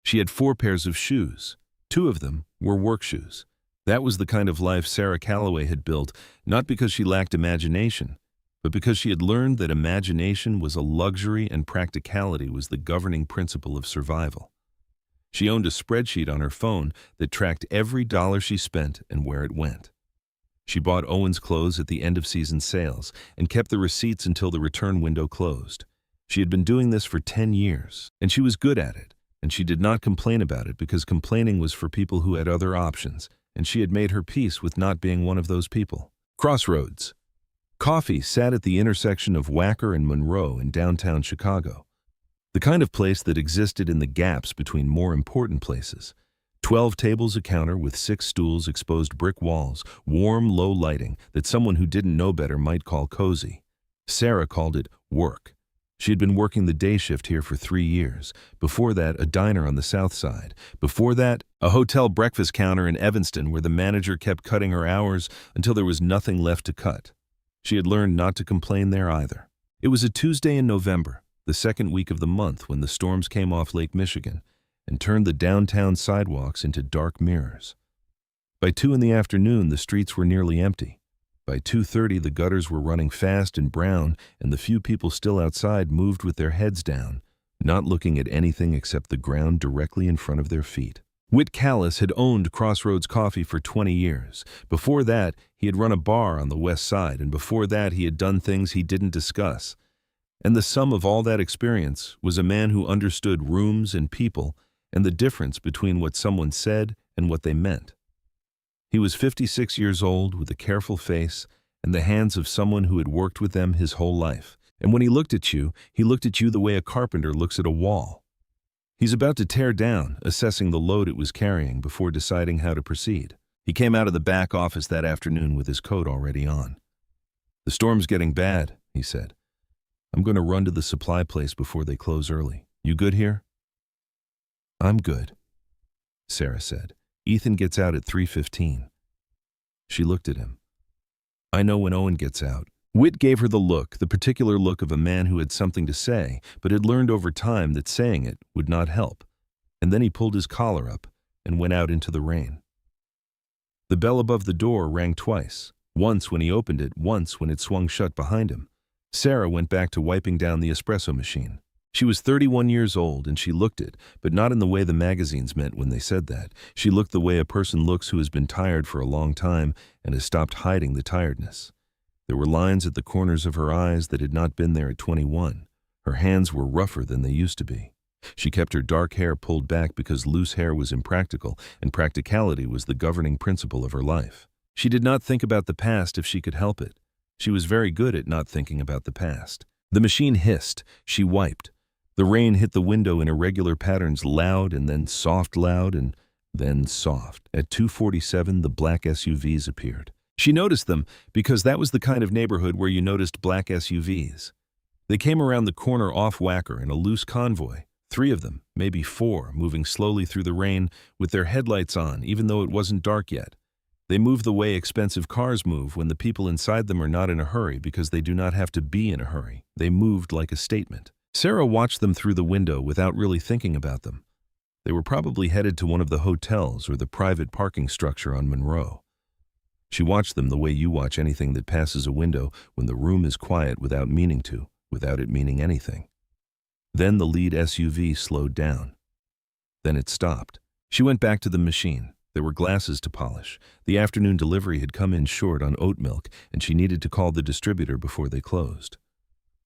She had 4 pairs of shoes. 2 of them were work shoes. That was the kind of life Sarah Calloway had built, not because she lacked imagination, but because she had learned that imagination was a luxury and practicality was the governing principle of survival. She owned a spreadsheet on her phone that tracked every dollar she spent and where it went. She bought Owen's clothes at the end of season sales and kept the receipts until the return window closed. She had been doing this for 10 years, and she was good at it, and she did not complain about it because complaining was for people who had other options, and she had made her peace with not being one of those people. Crossroads. Coffee sat at the intersection of Wacker and Monroe in downtown Chicago. The kind of place that existed in the gaps between more important places. 12 tables, a counter with 6 stools, exposed brick walls, warm, low lighting that someone who didn't know better might call cozy. Sarah called it work. She had been working the day shift here for 3 years. Before that, a diner on the south side. Before that, a hotel breakfast counter in Evanston where the manager kept cutting her hours until there was nothing left to cut. She had learned not to complain there either. It was a Tuesday in November, the second week of the month, when the storms came off Lake Michigan and turned the downtown sidewalks into dark mirrors. By 2 in the afternoon, the streets were nearly empty. By 2:30, the gutters were running fast and brown, and the few people still outside moved with their heads down, not looking at anything except the ground directly in front of their feet. Whit Callis had owned Crossroads Coffee for 20 years. Before that, he had run a bar on the west side, and before that, he had done things he didn't discuss. And the sum of all that experience was a man who understood rooms and people and the difference between what someone said and what they meant. He was 56 years old, with a careful face and the hands of someone who had worked with them his whole life. And when he looked at you the way a carpenter looks at a wall. He's about to tear down, assessing the load it was carrying before deciding how to proceed. He came out of the back office that afternoon with his coat already on. "The storm's getting bad," he said. "I'm going to run to the supply place before they close early. You good here?" "I'm good," Sarah said. "Ethan gets out at 3:15. She looked at him. "I know when Owen gets out." Whit gave her the look, the particular look of a man who had something to say, but had learned over time that saying it would not help. And then he pulled his collar up and went out into the rain. The bell above the door rang twice, once when he opened it, once when it swung shut behind him. Sarah went back to wiping down the espresso machine. She was 31 years old, and she looked it, but not in the way the magazines meant when they said that. She looked the way a person looks who has been tired for a long time and has stopped hiding the tiredness. There were lines at the corners of her eyes that had not been there at 21. Her hands were rougher than they used to be. She kept her dark hair pulled back because loose hair was impractical, and practicality was the governing principle of her life. She did not think about the past if she could help it. She was very good at not thinking about the past. The machine hissed. She wiped. The rain hit the window in irregular patterns, loud and then soft, loud and then soft. At 2:47, the black SUVs appeared. She noticed them because that was the kind of neighborhood where you noticed black SUVs. They came around the corner off Wacker in a loose convoy, 3 of them, maybe 4, moving slowly through the rain with their headlights on, even though it wasn't dark yet. They move the way expensive cars move when the people inside them are not in a hurry because they do not have to be in a hurry. They moved like a statement. Sarah watched them through the window without really thinking about them. They were probably headed to one of the hotels or the private parking structure on Monroe. She watched them the way you watch anything that passes a window when the room is quiet without meaning to, without it meaning anything. Then the lead SUV slowed down. Then it stopped. She went back to the machine. There were glasses to polish. The afternoon delivery had come in short on oat milk, and she needed to call the distributor before they closed.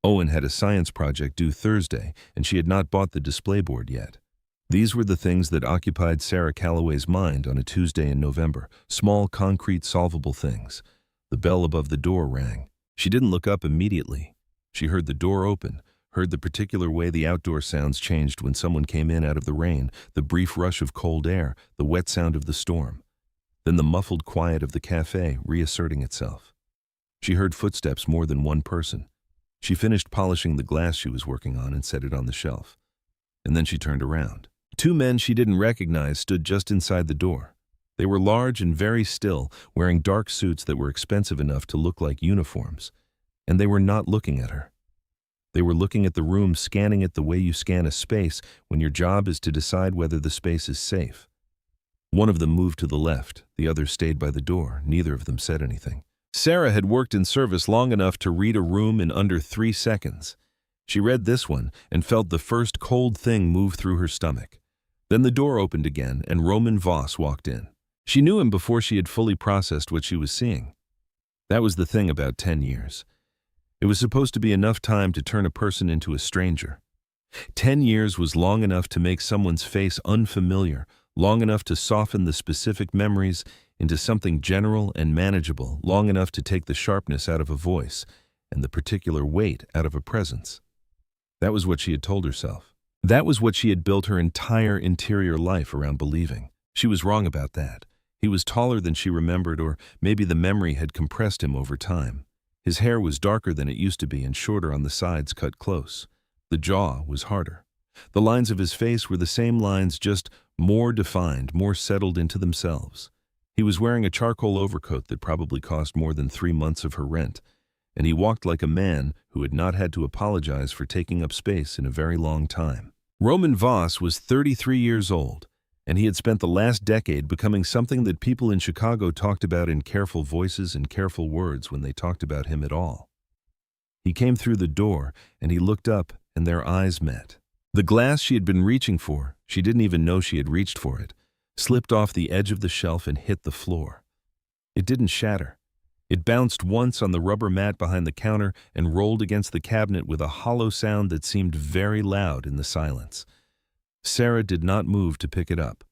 Owen had a science project due Thursday, and she had not bought the display board yet. These were the things that occupied Sarah Calloway's mind on a Tuesday in November, small, concrete, solvable things. The bell above the door rang. She didn't look up immediately. She heard the door open, heard the particular way the outdoor sounds changed when someone came in out of the rain, the brief rush of cold air, the wet sound of the storm. Then the muffled quiet of the cafe reasserting itself. She heard footsteps more than one person. She finished polishing the glass she was working on and set it on the shelf. And then she turned around. 2 men she didn't recognize stood just inside the door. They were large and very still, wearing dark suits that were expensive enough to look like uniforms. And they were not looking at her. They were looking at the room, scanning it the way you scan a space when your job is to decide whether the space is safe. One of them moved to the left, the other stayed by the door. Neither of them said anything. Sarah had worked in service long enough to read a room in under 3 seconds. She read this one and felt the first cold thing move through her stomach. Then the door opened again and Roman Voss walked in. She knew him before she had fully processed what she was seeing. That was the thing about 10 years. It was supposed to be enough time to turn a person into a stranger. 10 years was long enough to make someone's face unfamiliar, long enough to soften the specific memories into something general and manageable, long enough to take the sharpness out of a voice and the particular weight out of a presence. That was what she had told herself. That was what she had built her entire interior life around believing. She was wrong about that. He was taller than she remembered, or maybe the memory had compressed him over time. His hair was darker than it used to be and shorter on the sides, cut close. The jaw was harder. The lines of his face were the same lines, just more defined, more settled into themselves. He was wearing a charcoal overcoat that probably cost more than 3 months of her rent, and he walked like a man who had not had to apologize for taking up space in a very long time. Roman Voss was 33 years old, and he had spent the last decade becoming something that people in Chicago talked about in careful voices and careful words when they talked about him at all. He came through the door, and he looked up, and their eyes met. The glass she had been reaching for, she didn't even know she had reached for it, slipped off the edge of the shelf and hit the floor. It didn't shatter. It bounced once on the rubber mat behind the counter and rolled against the cabinet with a hollow sound that seemed very loud in the silence. Sarah did not move to pick it up.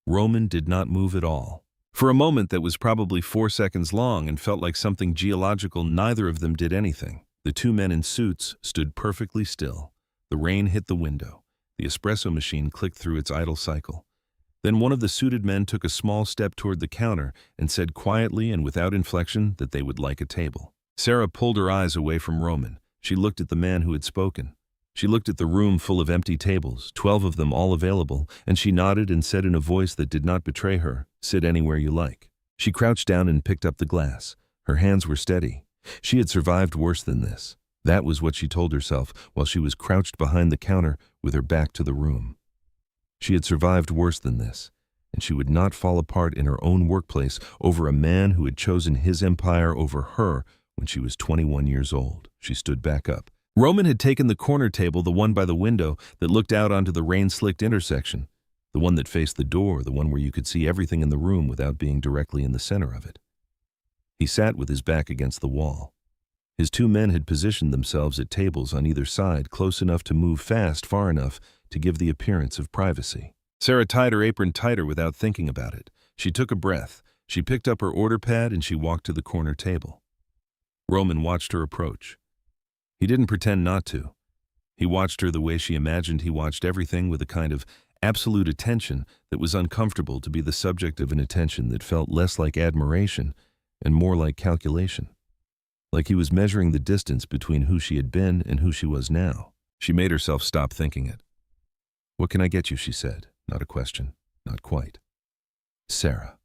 Roman did not move at all. For a moment that was probably 4 seconds long and felt like something geological, neither of them did anything. The 2 men in suits stood perfectly still. The rain hit the window. The espresso machine clicked through its idle cycle. Then one of the suited men took a small step toward the counter and said quietly and without inflection that they would like a table. Sarah pulled her eyes away from Roman. She looked at the man who had spoken. She looked at the room full of empty tables, 12 of them all available, and she nodded and said in a voice that did not betray her, "Sit anywhere you like." She crouched down and picked up the glass. Her hands were steady. She had survived worse than this. That was what she told herself while she was crouched behind the counter with her back to the room. She had survived worse than this, and she would not fall apart in her own workplace over a man who had chosen his empire over her when she was 21 years old. She stood back up. Roman had taken the corner table, the one by the window that looked out onto the rain-slicked intersection, the one that faced the door, the one where you could see everything in the room without being directly in the center of it. He sat with his back against the wall. His 2 men had positioned themselves at tables on either side, close enough to move fast, far enough to give the appearance of privacy. Sarah tied her apron tighter without thinking about it. She took a breath. She picked up her order pad and she walked to the corner table. Roman watched her approach. He didn't pretend not to. He watched her the way she imagined he watched everything, with a kind of absolute attention that was uncomfortable to be the subject of an attention that felt less like admiration and more like calculation. Like he was measuring the distance between who she had been and who she was now. She made herself stop thinking it. "What can I get you?" she said. Not a question. Not quite. Sarah.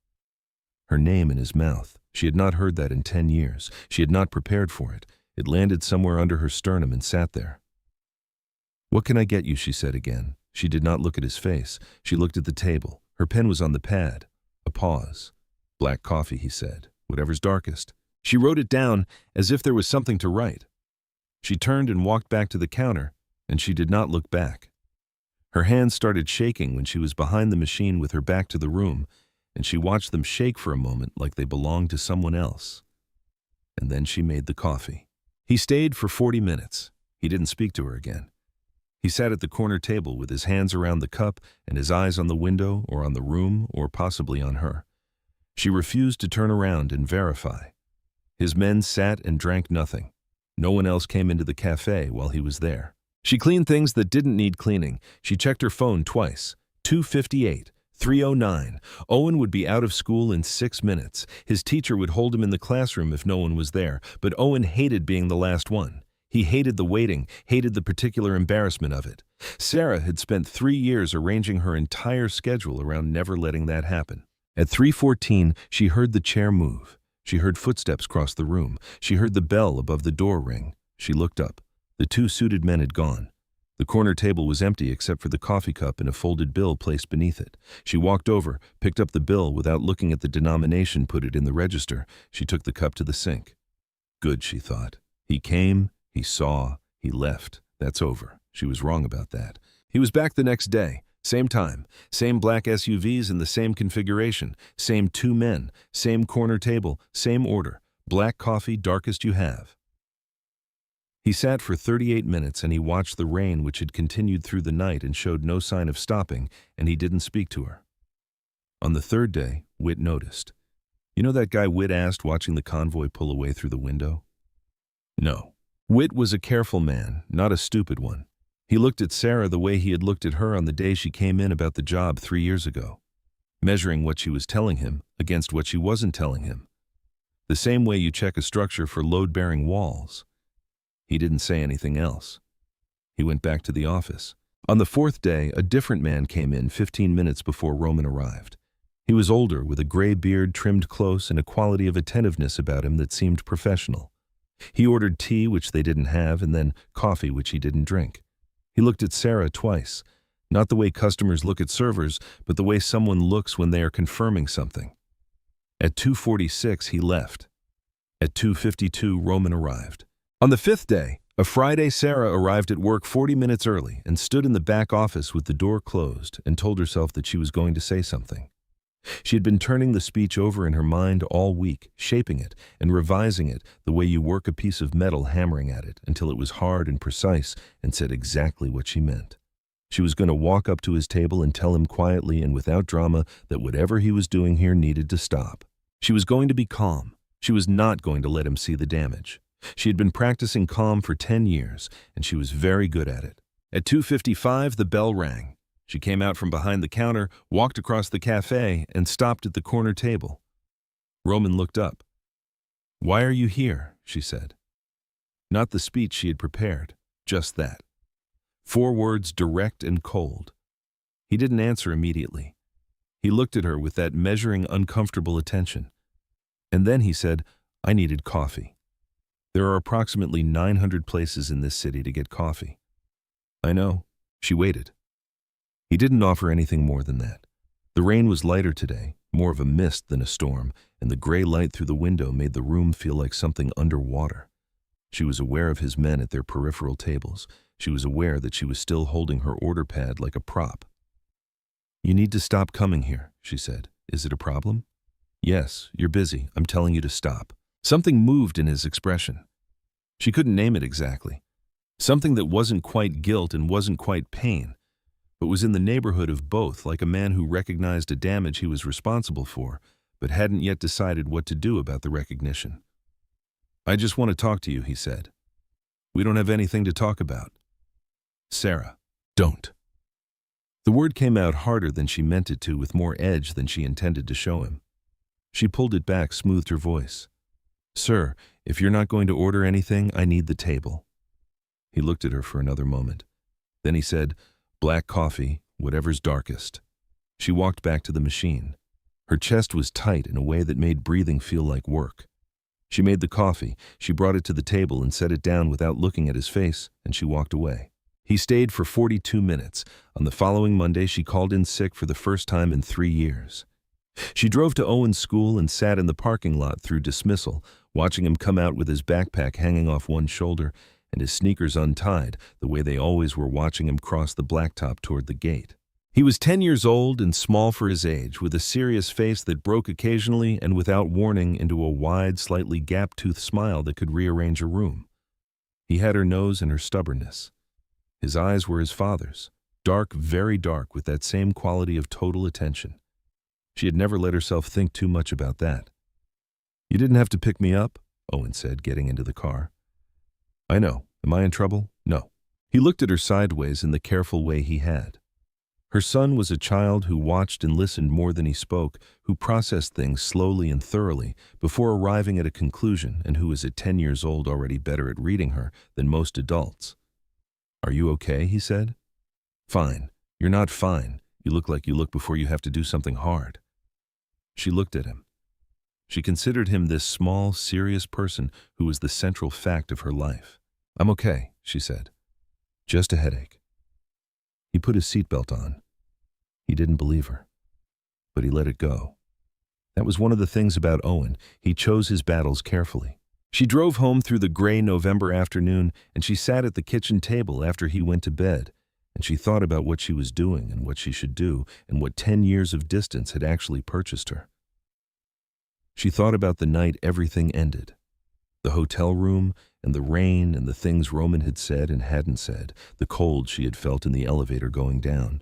Her name in his mouth. She had not heard that in 10 years. She had not prepared for it. It landed somewhere under her sternum and sat there. "What can I get you?" she said again. She did not look at his face. She looked at the table. Her pen was on the pad. A pause. "Black coffee," he said. "Whatever's darkest." She wrote it down as if there was something to write. She turned and walked back to the counter, and she did not look back. Her hands started shaking when she was behind the machine with her back to the room, and she watched them shake for a moment like they belonged to someone else. And then she made the coffee. He stayed for 40 minutes. He didn't speak to her again. He sat at the corner table with his hands around the cup and his eyes on the window or on the room or possibly on her. She refused to turn around and verify. His men sat and drank nothing. No one else came into the cafe while he was there. She cleaned things that didn't need cleaning. She checked her phone twice. 2:58, 3:09. Owen would be out of school in 6 minutes. His teacher would hold him in the classroom if no one was there, but Owen hated being the last one. He hated the waiting, hated the particular embarrassment of it. Sarah had spent 3 years arranging her entire schedule around never letting that happen. At 3:14, she heard the chair move. She heard footsteps cross the room. She heard the bell above the door ring. She looked up. The two suited men had gone. The corner table was empty except for the coffee cup and a folded bill placed beneath it. She walked over, picked up the bill without looking at the denomination, put it in the register. She took the cup to the sink. Good, she thought. He came, he saw, he left. That's over. She was wrong about that. He was back the next day. Same time, same black SUVs in the same configuration, same two men, same corner table, same order. Black coffee, darkest you have. He sat for 38 minutes and he watched the rain, which had continued through the night and showed no sign of stopping, and he didn't speak to her. On the third day, Whit noticed. You know that guy Whit asked, watching the convoy pull away through the window? No. Whit was a careful man, not a stupid one. He looked at Sarah the way he had looked at her on the day she came in about the job 3 years ago, measuring what she was telling him against what she wasn't telling him. The same way you check a structure for load-bearing walls. He didn't say anything else. He went back to the office. On the fourth day, a different man came in 15 minutes before Roman arrived. He was older, with a gray beard trimmed close and a quality of attentiveness about him that seemed professional. He ordered tea, which they didn't have, and then coffee, which he didn't drink. He looked at Sarah twice, not the way customers look at servers, but the way someone looks when they are confirming something. At 2:46, he left. At 2:52, Roman arrived. On the fifth day, a Friday, Sarah arrived at work 40 minutes early and stood in the back office with the door closed and told herself that she was going to say something. She had been turning the speech over in her mind all week, shaping it and revising it the way you work a piece of metal, hammering at it until it was hard and precise and said exactly what she meant. She was going to walk up to his table and tell him quietly and without drama that whatever he was doing here needed to stop. She was going to be calm. She was not going to let him see the damage. She had been practicing calm for 10 years, and she was very good at it. At 2:55, the bell rang. She came out from behind the counter, walked across the cafe, and stopped at the corner table. Roman looked up. "Why are you here?" she said. Not the speech she had prepared, just that. 4 words, direct and cold. He didn't answer immediately. He looked at her with that measuring, uncomfortable attention. And then he said, "I needed coffee. There are approximately 900 places in this city to get coffee." "I know." She waited. He didn't offer anything more than that. The rain was lighter today, more of a mist than a storm, and the gray light through the window made the room feel like something underwater. She was aware of his men at their peripheral tables. She was aware that she was still holding her order pad like a prop. "You need to stop coming here," she said. "Is it a problem?" "Yes, you're busy. I'm telling you to stop." Something moved in his expression. She couldn't name it exactly. Something that wasn't quite guilt and wasn't quite pain, but was in the neighborhood of both, like a man who recognized a damage he was responsible for, but hadn't yet decided what to do about the recognition. "I just want to talk to you," he said. "We don't have anything to talk about." "Sarah, don't." The word came out harder than she meant it to, with more edge than she intended to show him. She pulled it back, smoothed her voice. "Sir, if you're not going to order anything, I need the table." He looked at her for another moment. Then he said, "Black coffee, whatever's darkest." She walked back to the machine. Her chest was tight in a way that made breathing feel like work. She made the coffee, she brought it to the table and set it down without looking at his face, and she walked away. He stayed for 42 minutes. On the following Monday, she called in sick for the first time in 3 years. She drove to Owen's school and sat in the parking lot through dismissal, watching him come out with his backpack hanging off one shoulder and his sneakers untied, the way they always were, watching him cross the blacktop toward the gate. He was 10 years old and small for his age, with a serious face that broke occasionally and without warning into a wide, slightly gap-toothed smile that could rearrange a room. He had her nose and her stubbornness. His eyes were his father's, dark, very dark, with that same quality of total attention. She had never let herself think too much about that. "You didn't have to pick me up," Owen said, getting into the car. "I know. Am I in trouble?" "No." He looked at her sideways in the careful way he had. Her son was a child who watched and listened more than he spoke, who processed things slowly and thoroughly before arriving at a conclusion, and who was at 10 years old already better at reading her than most adults. "Are you okay?" he said. "Fine. You're not fine. You look like you look before you have to do something hard." She looked at him. She considered him this small, serious person who was the central fact of her life. "I'm okay," she said. Just a headache. He put his seatbelt on. He didn't believe her, but he let it go. That was one of the things about Owen. He chose his battles carefully. She drove home through the gray November afternoon, and she sat at the kitchen table after he went to bed, and she thought about what she was doing and what she should do and what 10 years of distance had actually purchased her. She thought about the night everything ended. The hotel room and the rain and the things Roman had said and hadn't said, the cold she had felt in the elevator going down,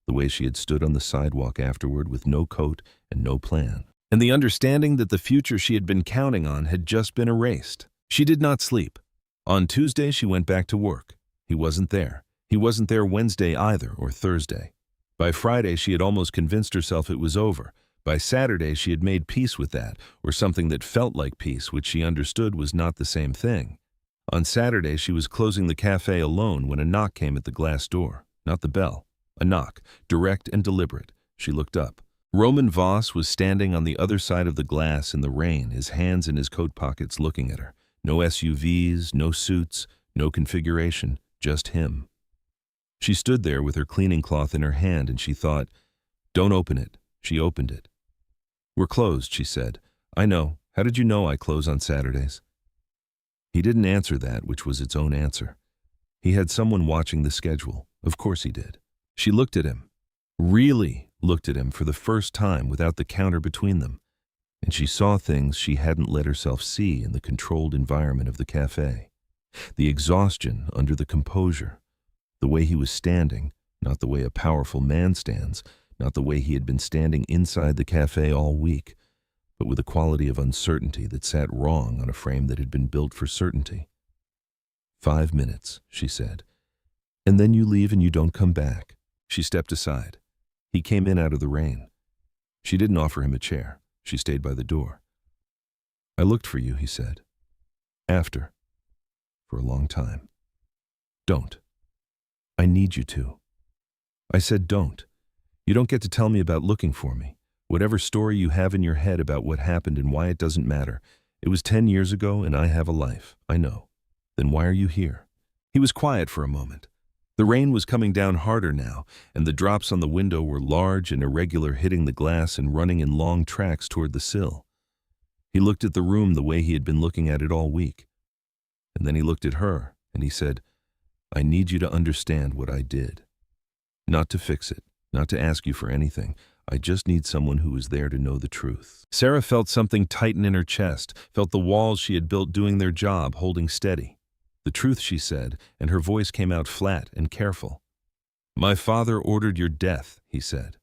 the way she had stood on the sidewalk afterward with no coat and no plan, and the understanding that the future she had been counting on had just been erased. She did not sleep. On Tuesday, she went back to work. He wasn't there. He wasn't there Wednesday either, or Thursday. By Friday, she had almost convinced herself it was over. By Saturday, she had made peace with that, or something that felt like peace, which she understood was not the same thing. On Saturday, she was closing the cafe alone when a knock came at the glass door. Not the bell. A knock, direct and deliberate. She looked up. Roman Voss was standing on the other side of the glass in the rain, his hands in his coat pockets looking at her. No SUVs, no suits, no configuration, just him. She stood there with her cleaning cloth in her hand and she thought, "Don't open it." She opened it. "We're closed," she said. "I know. How did you know I close on Saturdays?" He didn't answer that, which was its own answer. He had someone watching the schedule. Of course he did. She looked at him. Really looked at him for the first time without the counter between them. And she saw things she hadn't let herself see in the controlled environment of the cafe. The exhaustion under the composure. The way he was standing, not the way a powerful man stands, not the way he had been standing inside the cafe all week, but with a quality of uncertainty that sat wrong on a frame that had been built for certainty. 5 minutes, she said. "And then you leave and you don't come back." She stepped aside. He came in out of the rain. She didn't offer him a chair. She stayed by the door. "I looked for you," he said. "After. For a long time." "Don't. I need you to." I said don't. You don't get to tell me about looking for me. Whatever story you have in your head about what happened and why it doesn't matter. It was 10 years ago and I have a life. I know. Then why are you here? He was quiet for a moment. The rain was coming down harder now, and the drops on the window were large and irregular, hitting the glass and running in long tracks toward the sill. He looked at the room the way he had been looking at it all week. And then he looked at her, and he said, "I need you to understand what I did. Not to fix it, not to ask you for anything. I just need someone who is there to know the truth." Sarah felt something tighten in her chest, felt the walls she had built doing their job, holding steady. "The truth," she said, and her voice came out flat and careful. "My father ordered your death," he said.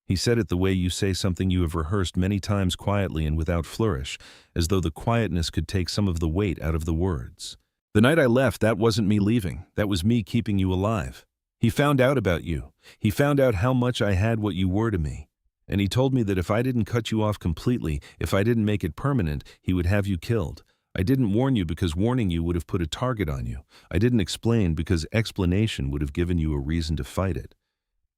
He said it the way you say something you have rehearsed many times quietly and without flourish, as though the quietness could take some of the weight out of the words. "The night I left, that wasn't me leaving. That was me keeping you alive. He found out about you. He found out how much I had what you were to me. And he told me that if I didn't cut you off completely, if I didn't make it permanent, he would have you killed. I didn't warn you because warning you would have put a target on you. I didn't explain because explanation would have given you a reason to fight it.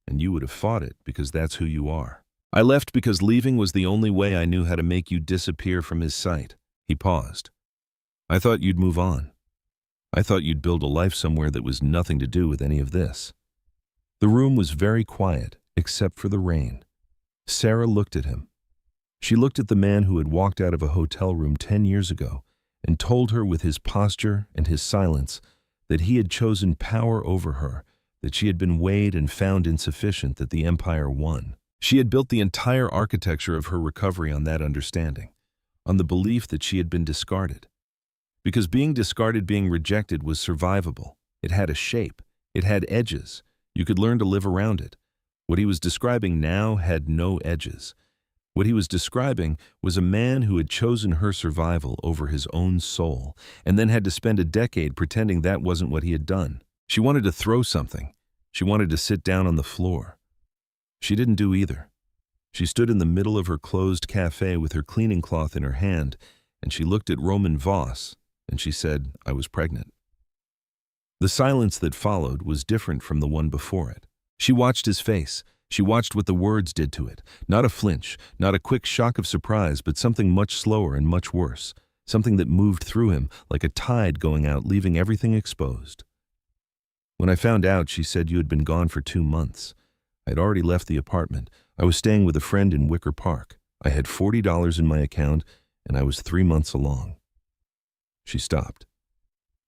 And you would have fought it because that's who you are. I left because leaving was the only way I knew how to make you disappear from his sight." He paused. "I thought you'd move on. I thought you'd build a life somewhere that was nothing to do with any of this." The room was very quiet, except for the rain. Sarah looked at him. She looked at the man who had walked out of a hotel room 10 years ago and told her with his posture and his silence that he had chosen power over her, that she had been weighed and found insufficient, that the empire won. She had built the entire architecture of her recovery on that understanding, on the belief that she had been discarded. Because being discarded, being rejected, was survivable. It had a shape. It had edges. You could learn to live around it. What he was describing now had no edges. What he was describing was a man who had chosen her survival over his own soul, and then had to spend a decade pretending that wasn't what he had done. She wanted to throw something. She wanted to sit down on the floor. She didn't do either. She stood in the middle of her closed cafe with her cleaning cloth in her hand, and she looked at Roman Voss, and she said, "I was pregnant." The silence that followed was different from the one before it. She watched his face. She watched what the words did to it. Not a flinch, not a quick shock of surprise, but something much slower and much worse. something that moved through him like a tide going out, leaving everything exposed. When I found out, she said, you had been gone for 2 months. I had already left the apartment. I was staying with a friend in Wicker Park. I had $40 in my account, and I was 3 months along. She stopped.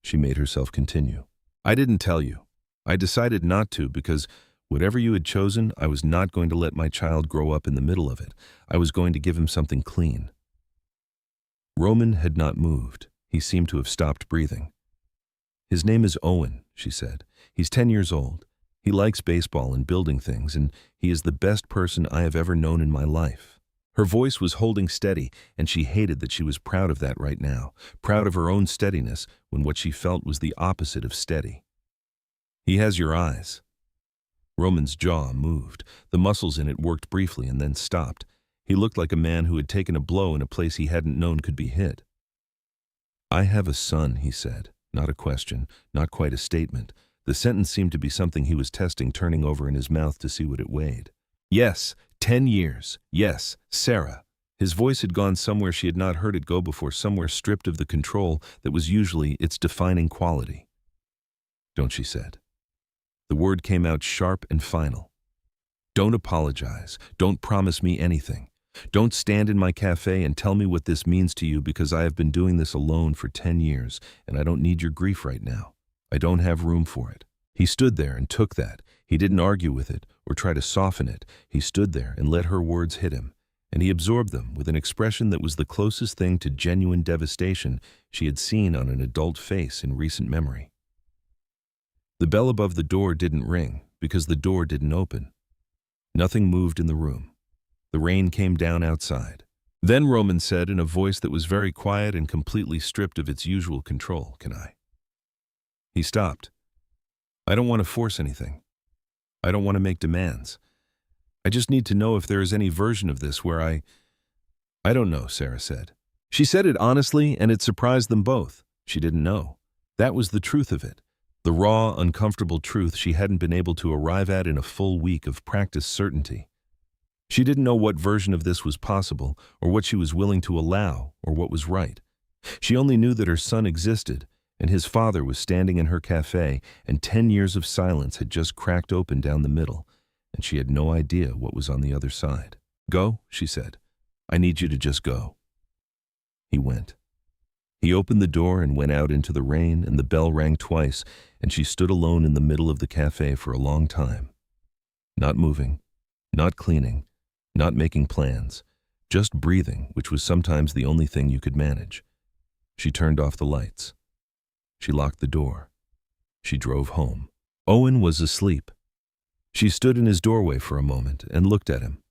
She made herself continue. I didn't tell you. I decided not to because whatever you had chosen, I was not going to let my child grow up in the middle of it. I was going to give him something clean. Roman had not moved. He seemed to have stopped breathing. His name is Owen, she said. He's 10 years old. He likes baseball and building things, and he is the best person I have ever known in my life. Her voice was holding steady, and she hated that she was proud of that right now, proud of her own steadiness when what she felt was the opposite of steady. He has your eyes. Roman's jaw moved. The muscles in it worked briefly and then stopped. He looked like a man who had taken a blow in a place he hadn't known could be hit. I have a son, he said. Not a question, not quite a statement. The sentence seemed to be something he was testing, turning over in his mouth to see what it weighed. Yes, 10 years. Yes, Sarah. His voice had gone somewhere she had not heard it go before, somewhere stripped of the control that was usually its defining quality. Don't, she said. The word came out sharp and final. Don't apologize. Don't promise me anything. Don't stand in my cafe and tell me what this means to you, because I have been doing this alone for 10 years, and I don't need your grief right now. I don't have room for it. He stood there and took that. He didn't argue with it or try to soften it. He stood there and let her words hit him, and he absorbed them with an expression that was the closest thing to genuine devastation she had seen on an adult face in recent memory. The bell above the door didn't ring because the door didn't open. Nothing moved in the room. The rain came down outside. Then Roman said in a voice that was very quiet and completely stripped of its usual control, "Can I?" He stopped. I don't want to force anything. I don't want to make demands. I just need to know if there is any version of this where I don't know, Sarah said. She said it honestly, and it surprised them both. She didn't know. That was the truth of it. The raw, uncomfortable truth she hadn't been able to arrive at in a full week of practiced certainty. She didn't know what version of this was possible, or what she was willing to allow, or what was right. She only knew that her son existed, and his father was standing in her cafe, and 10 years of silence had just cracked open down the middle, and she had no idea what was on the other side. Go, she said. I need you to just go. He went. He opened the door and went out into the rain, and the bell rang twice, and she stood alone in the middle of the cafe for a long time. Not moving, not cleaning, not making plans, just breathing, which was sometimes the only thing you could manage. She turned off the lights. She locked the door. She drove home. Owen was asleep. She stood in his doorway for a moment and looked at him.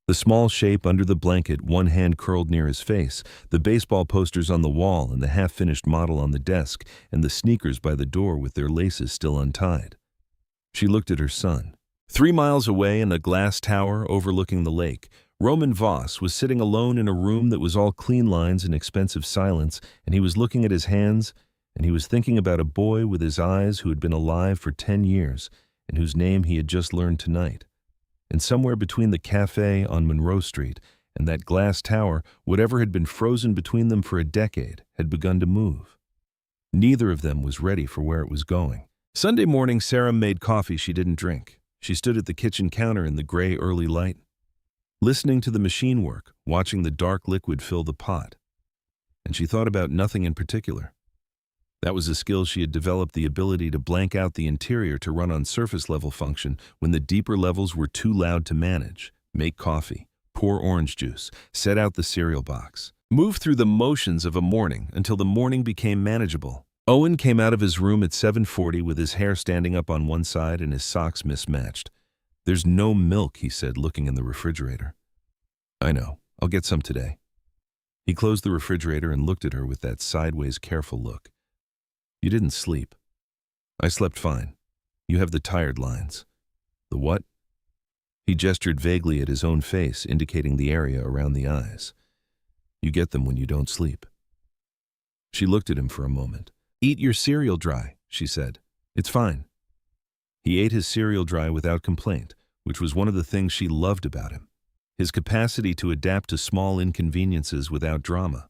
The small shape under the blanket, one hand curled near his face, the baseball posters on the wall and the half-finished model on the desk, and the sneakers by the door with their laces still untied. She looked at her son. 3 miles away in a glass tower overlooking the lake, Roman Voss was sitting alone in a room that was all clean lines and expensive silence, and he was looking at his hands, and he was thinking about a boy with his eyes who had been alive for 10 years and whose name he had just learned tonight. And somewhere between the cafe on Monroe Street and that glass tower, whatever had been frozen between them for a decade had begun to move. Neither of them was ready for where it was going. Sunday morning, Sarah made coffee she didn't drink. She stood at the kitchen counter in the gray early light, listening to the machine work, watching the dark liquid fill the pot. And she thought about nothing in particular. That was a skill she had developed, the ability to blank out the interior to run on surface-level function when the deeper levels were too loud to manage. Make coffee, pour orange juice, set out the cereal box. Move through the motions of a morning until the morning became manageable. Owen came out of his room at 7:40 with his hair standing up on one side and his socks mismatched. There's no milk, he said, looking in the refrigerator. I know. I'll get some today. He closed the refrigerator and looked at her with that sideways, careful look. You didn't sleep. I slept fine. You have the tired lines. The what? He gestured vaguely at his own face, indicating the area around the eyes. You get them when you don't sleep. She looked at him for a moment. Eat your cereal dry, she said. It's fine. He ate his cereal dry without complaint, which was one of the things she loved about him. His capacity to adapt to small inconveniences without drama.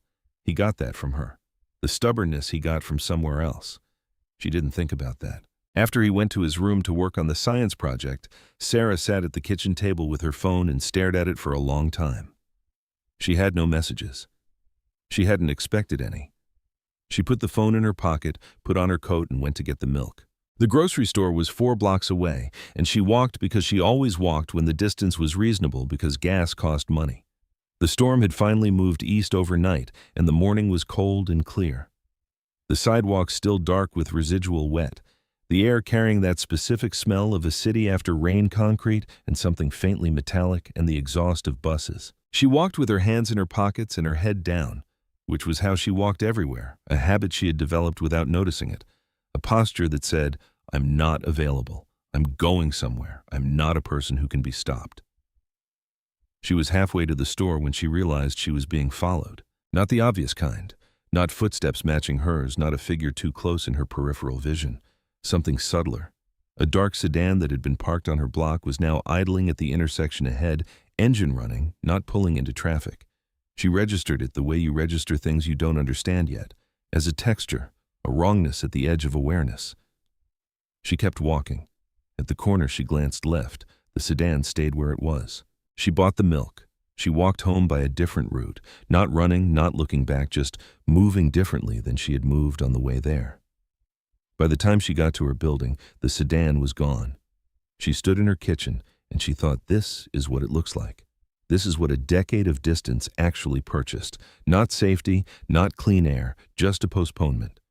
He got that from her. The stubbornness he got from somewhere else. She didn't think about that. After he went to his room to work on the science project, Sarah sat at the kitchen table with her phone and stared at it for a long time. She had no messages. She hadn't expected any. She put the phone in her pocket, put on her coat, and went to get the milk. The grocery store was 4 blocks away, and she walked because she always walked when the distance was reasonable because gas cost money. The storm had finally moved east overnight, and the morning was cold and clear. The sidewalks still dark with residual wet, the air carrying that specific smell of a city after rain concrete and something faintly metallic and the exhaust of buses. She walked with her hands in her pockets and her head down, which was how she walked everywhere, a habit she had developed without noticing it, a posture that said, "I'm not available. I'm going somewhere. I'm not a person who can be stopped." She was halfway to the store when she realized she was being followed. Not the obvious kind, not footsteps matching hers, not a figure too close in her peripheral vision. Something subtler. A dark sedan that had been parked on her block was now idling at the intersection ahead, engine running, not pulling into traffic. She registered it the way you register things you don't understand yet, as a texture, a wrongness at the edge of awareness. She kept walking. At the corner she glanced left. The sedan stayed where it was. She bought the milk. She walked home by a different route, not running, not looking back, just moving differently than she had moved on the way there. By the time she got to her building, the sedan was gone. She stood in her kitchen, and she thought, this is what it looks like. This is what a decade of distance actually purchased. Not safety, not clean air, just a postponement.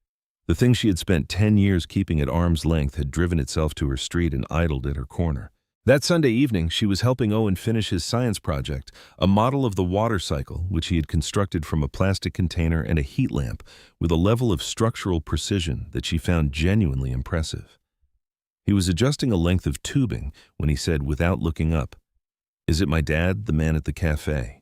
The thing she had spent 10 years keeping at arm's length had driven itself to her street and idled at her corner. That Sunday evening, she was helping Owen finish his science project, a model of the water cycle, which he had constructed from a plastic container and a heat lamp with a level of structural precision that she found genuinely impressive. He was adjusting a length of tubing when he said, without looking up, "Is it my dad, the man at the cafe?"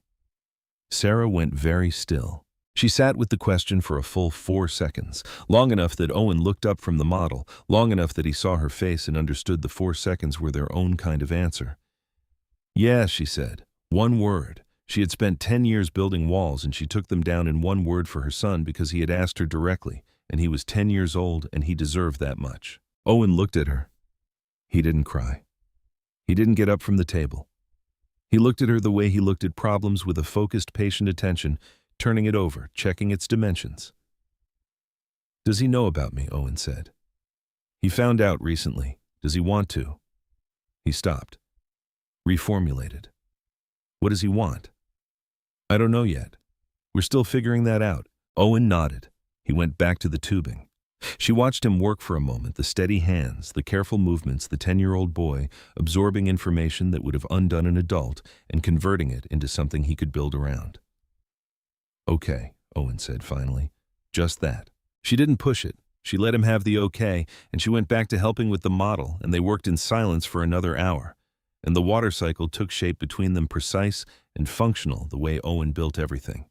Sarah went very still. She sat with the question for a full 4 seconds, long enough that Owen looked up from the model, long enough that he saw her face and understood the 4 seconds were their own kind of answer. "Yeah," she said. One word. She had spent 10 years building walls, and she took them down in one word for her son because he had asked her directly, and he was 10 years old, and he deserved that much. Owen looked at her. He didn't cry. He didn't get up from the table. He looked at her the way he looked at problems, with a focused, patient attention, turning it over, checking its dimensions. "Does he know about me?" Owen said. "He found out recently. Does he want to?" He stopped. Reformulated. "What does he want?" "I don't know yet. We're still figuring that out." Owen nodded. He went back to the tubing. She watched him work for a moment, the steady hands, the careful movements, the 10-year-old boy absorbing information that would have undone an adult and converting it into something he could build around. "Okay," Owen said finally. "Just that." She didn't push it. She let him have the okay, and she went back to helping with the model, and they worked in silence for another hour. And the water cycle took shape between them, precise and functional the way Owen built everything.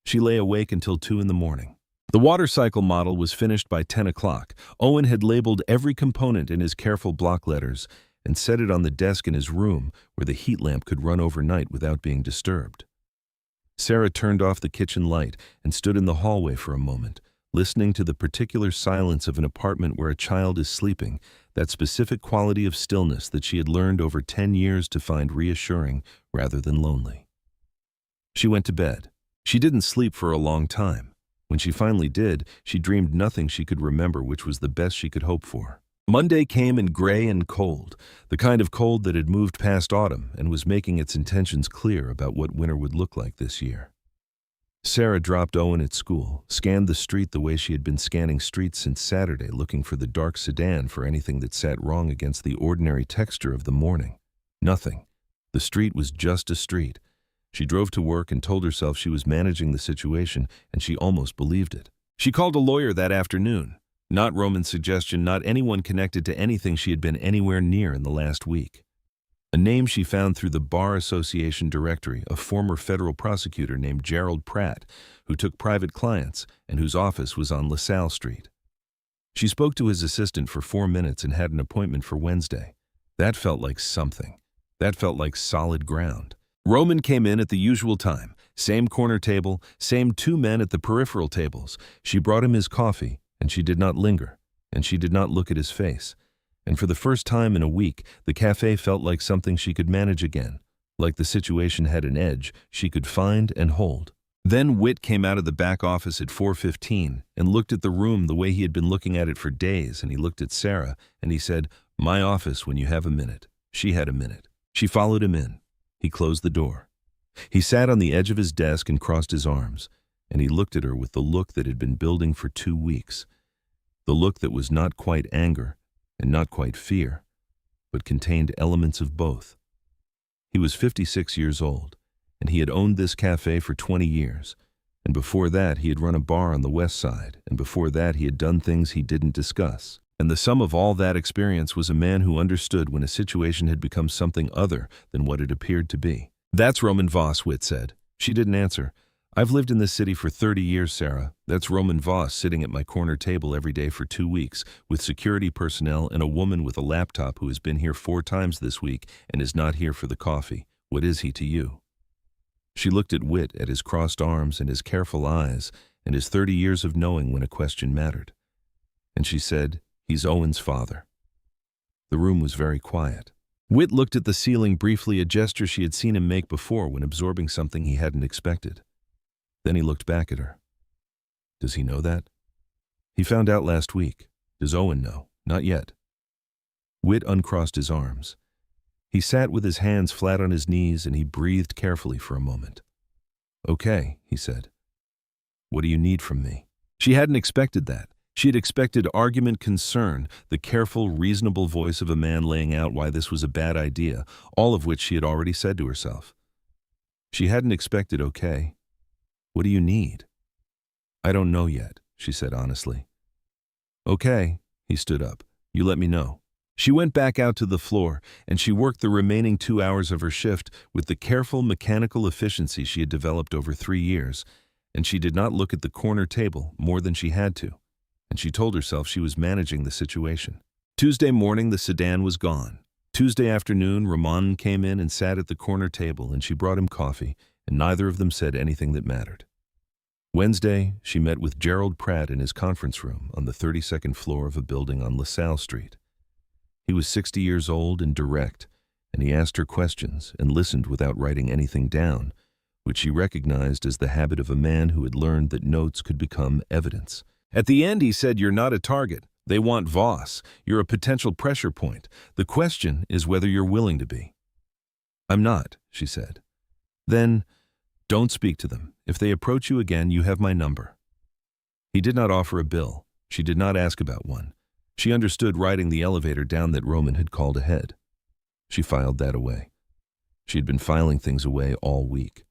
She lay awake until 2 in the morning. The water cycle model was finished by 10 o'clock. Owen had labeled every component in his careful block letters and set it on the desk in his room where the heat lamp could run overnight without being disturbed. Sarah turned off the kitchen light and stood in the hallway for a moment, listening to the particular silence of an apartment where a child is sleeping, that specific quality of stillness that she had learned over 10 years to find reassuring rather than lonely. She went to bed. She didn't sleep for a long time. When she finally did, she dreamed nothing she could remember, which was the best she could hope for. Monday came in gray and cold, the kind of cold that had moved past autumn and was making its intentions clear about what winter would look like this year. Sarah dropped Owen at school, scanned the street the way she had been scanning streets since Saturday, looking for the dark sedan for anything that sat wrong against the ordinary texture of the morning. Nothing. The street was just a street. She drove to work and told herself she was managing the situation, and she almost believed it. She called a lawyer that afternoon. Not Roman's suggestion, not anyone connected to anything she had been anywhere near in the last week. A name she found through the Bar Association directory, a former federal prosecutor named Gerald Pratt, who took private clients and whose office was on LaSalle Street. She spoke to his assistant for 4 minutes and had an appointment for Wednesday. That felt like something. That felt like solid ground. Roman came in at the usual time, Same corner table, same two men at the peripheral tables. She brought him his coffee, and she did not linger, and she did not look at his face. And for the first time in a week, the cafe felt like something she could manage again, like the situation had an edge she could find and hold. Then Whit came out of the back office at 4:15 and looked at the room the way he had been looking at it for days, and he looked at Sarah, and he said, "My office when you have a minute." She had a minute. She followed him in. He closed the door. He sat on the edge of his desk and crossed his arms, and he looked at her with the look that had been building for 2 weeks. The look that was not quite anger and not quite fear, but contained elements of both. He was 56 years old, and he had owned this cafe for 20 years, and before that he had run a bar on the west side, and before that he had done things he didn't discuss. And the sum of all that experience was a man who understood when a situation had become something other than what it appeared to be. "That's Roman Voss," Whit said. She didn't answer. "I've lived in this city for 30 years, Sarah. That's Roman Voss sitting at my corner table every day for 2 weeks, with security personnel and a woman with a laptop who has been here 4 times this week and is not here for the coffee. What is he to you?" She looked at Whit, at his crossed arms and his careful eyes and his 30 years of knowing when a question mattered. And she said, "He's Owen's father." The room was very quiet. Whit looked at the ceiling briefly, a gesture she had seen him make before when absorbing something he hadn't expected. Then he looked back at her. "Does he know that?" "He found out last week. Does Owen know?" "Not yet." Whit uncrossed his arms. He sat with his hands flat on his knees and he breathed carefully for a moment. "Okay," he said. "What do you need from me?" She hadn't expected that. She had expected argument, concern, the careful, reasonable voice of a man laying out why this was a bad idea, all of which she had already said to herself. She hadn't expected okay. "What do you need?" "I don't know yet," she said honestly. "Okay," he stood up. "You let me know." She went back out to the floor, and she worked the remaining 2 hours of her shift with the careful, mechanical efficiency she had developed over 3 years, and she did not look at the corner table more than she had to, and she told herself she was managing the situation. Tuesday morning, the sedan was gone. Tuesday afternoon, Ramon came in and sat at the corner table, and she brought him coffee, and neither of them said anything that mattered. Wednesday, she met with Gerald Pratt in his conference room on the 32nd floor of a building on LaSalle Street. He was 60 years old and direct, and he asked her questions and listened without writing anything down, which she recognized as the habit of a man who had learned that notes could become evidence. At the end, he said, "You're not a target. They want Voss. You're a potential pressure point. The question is whether you're willing to be." "I'm not," she said. "Then, don't speak to them. If they approach you again, you have my number." He did not offer a bill. She did not ask about one. She understood riding the elevator down that Roman had called ahead. She filed that away. She had been filing things away all week.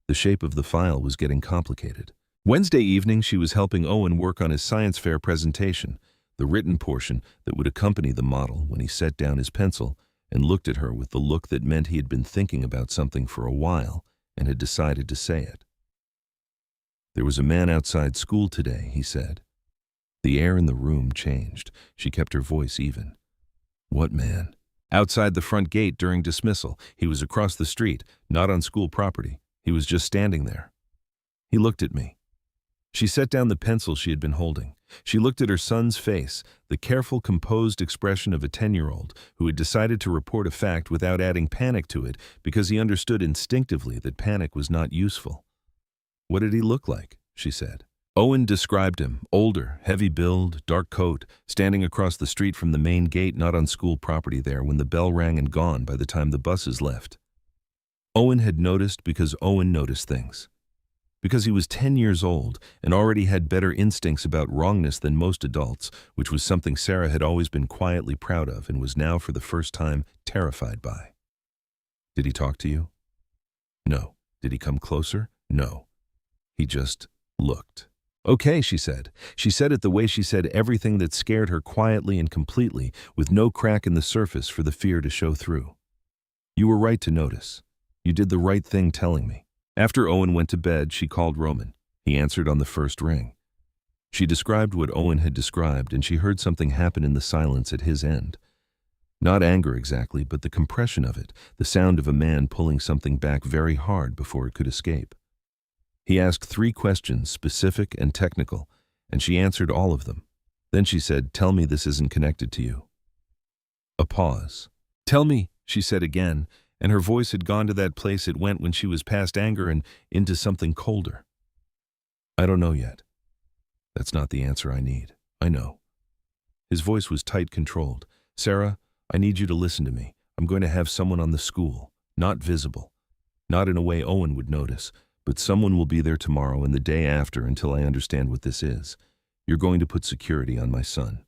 The shape of the file was getting complicated. Wednesday evening, she was helping Owen work on his science fair presentation, the written portion that would accompany the model, when he set down his pencil and looked at her with the look that meant he had been thinking about something for a while and had decided to say it. "There was a man outside school today," he said. The air in the room changed. She kept her voice even. "What man?" "Outside the front gate during dismissal. He was across the street, not on school property. He was just standing there." He looked at me. She set down the pencil she had been holding. She looked at her son's face, the careful, composed expression of a 10-year-old who had decided to report a fact without adding panic to it because he understood instinctively that panic was not useful. "What did he look like?" she said. Owen described him, older, heavy build, dark coat, standing across the street from the main gate, not on school property there when the bell rang and gone by the time the buses left. Owen had noticed because Owen noticed things. Because he was 10 years old and already had better instincts about wrongness than most adults, which was something Sarah had always been quietly proud of and was now for the first time terrified by. "Did he talk to you?" "No." "Did he come closer?" "No." He just looked. "Okay," she said. She said it the way she said everything that scared her, quietly and completely, with no crack in the surface for the fear to show through. "You were right to notice. You did the right thing telling me." After Owen went to bed, she called Roman. He answered on the first ring. She described what Owen had described, and she heard something happen in the silence at his end. Not anger exactly, but the compression of it, the sound of a man pulling something back very hard before it could escape. He asked 3 questions, specific and technical, and she answered all of them. Then she said, "Tell me this isn't connected to you." A pause. "Tell me," she said again, and her voice had gone to that place it went when she was past anger and into something colder. "I don't know yet. That's not the answer I need. I know." His voice was tight, controlled. "Sarah, I need you to listen to me. I'm going to have someone on the school, not visible. Not in a way Owen would notice, but someone will be there tomorrow and the day after until I understand what this is. You're going to put security on my son."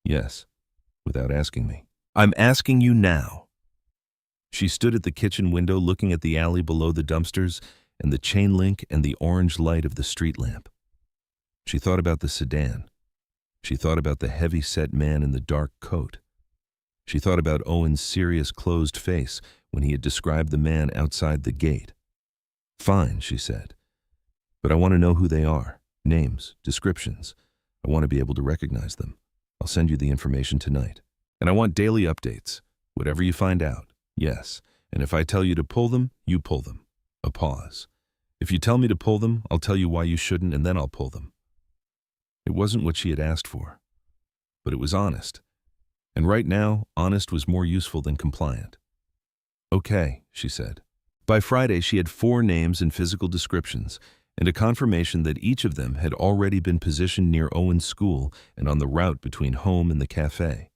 "Yes," without asking me. "I'm asking you now." She stood at the kitchen window looking at the alley below the dumpsters and the chain link and the orange light of the street lamp. She thought about the sedan. She thought about the heavy-set man in the dark coat. She thought about Owen's serious, closed face when he had described the man outside the gate. "Fine," she said. "But I want to know who they are. Names, descriptions. I want to be able to recognize them. I'll send you the information tonight. And I want daily updates. Whatever you find out. Yes. And if I tell you to pull them, you pull them." A pause. "If you tell me to pull them, I'll tell you why you shouldn't, and then I'll pull them." It wasn't what she had asked for, but it was honest. And right now, honest was more useful than compliant. "Okay," she said. By Friday, she had 4 names and physical descriptions, and a confirmation that each of them had already been positioned near Owen's school and on the route between home and the cafe.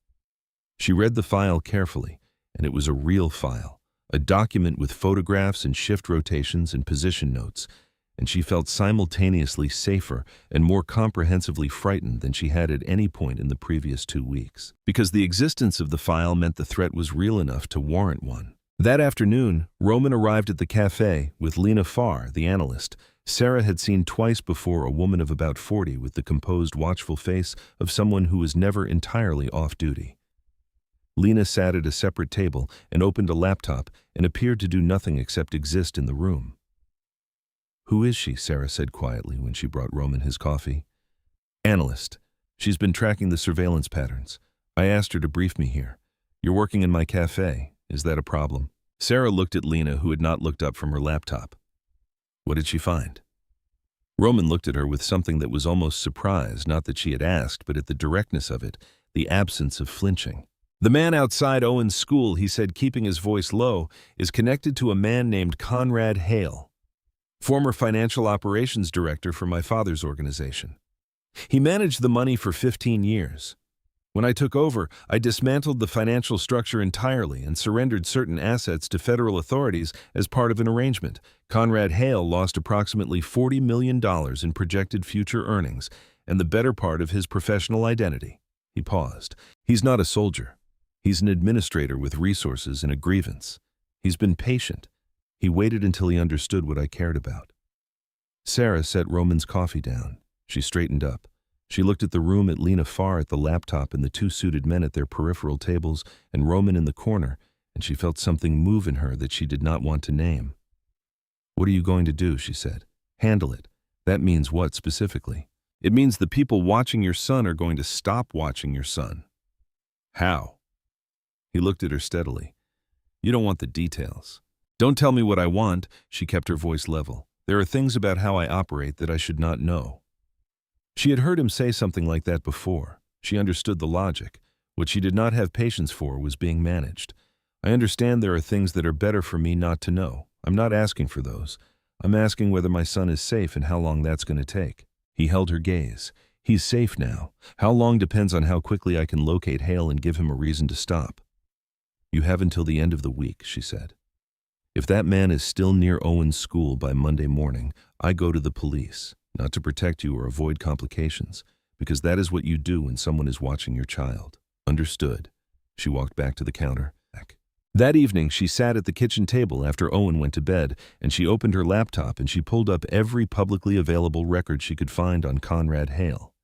She read the file carefully, and it was a real file, a document with photographs and shift rotations and position notes, and she felt simultaneously safer and more comprehensively frightened than she had at any point in the previous 2 weeks, because the existence of the file meant the threat was real enough to warrant one. That afternoon, Roman arrived at the cafe with Lena Farr, the analyst. Sarah had seen twice before, a woman of about 40 with the composed, watchful face of someone who was never entirely off duty. Lena sat at a separate table and opened a laptop and appeared to do nothing except exist in the room. "Who is she?" Sarah said quietly when she brought Roman his coffee. "Analyst. She's been tracking the surveillance patterns. I asked her to brief me here. You're working in my cafe. Is that a problem?" Sarah looked at Lena, who had not looked up from her laptop. "What did she find?" Roman looked at her with something that was almost surprise, not that she had asked, but at the directness of it, the absence of flinching. "The man outside Owen's school," he said, keeping his voice low, "is connected to a man named Conrad Hale, former financial operations director for my father's organization. He managed the money for 15 years. When I took over, I dismantled the financial structure entirely and surrendered certain assets to federal authorities as part of an arrangement. Conrad Hale lost approximately $40 million in projected future earnings and the better part of his professional identity." He paused. "He's not a soldier. He's an administrator with resources and a grievance. He's been patient. He waited until he understood what I cared about." Sarah set Roman's coffee down. She straightened up. She looked at the room, at Lena Farr at the laptop and the 2 suited men at their peripheral tables and Roman in the corner, and she felt something move in her that she did not want to name. "What are you going to do?" she said. "Handle it. That means what specifically?" "It means the people watching your son are going to stop watching your son." "How?" He looked at her steadily. "You don't want the details." "Don't tell me what I want." She kept her voice level. "There are things about how I operate that I should not know." She had heard him say something like that before. She understood the logic. What she did not have patience for was being managed. "I understand there are things that are better for me not to know. I'm not asking for those. I'm asking whether my son is safe and how long that's going to take." He held her gaze. "He's safe now. How long depends on how quickly I can locate Hale and give him a reason to stop." "You have until the end of the week," she said. "If that man is still near Owen's school by Monday morning, I go to the police, not to protect you or avoid complications, because that is what you do when someone is watching your child." "Understood." She walked back to the counter. That evening, she sat at the kitchen table after Owen went to bed, and she opened her laptop and she pulled up every publicly available record she could find on Conrad Hale.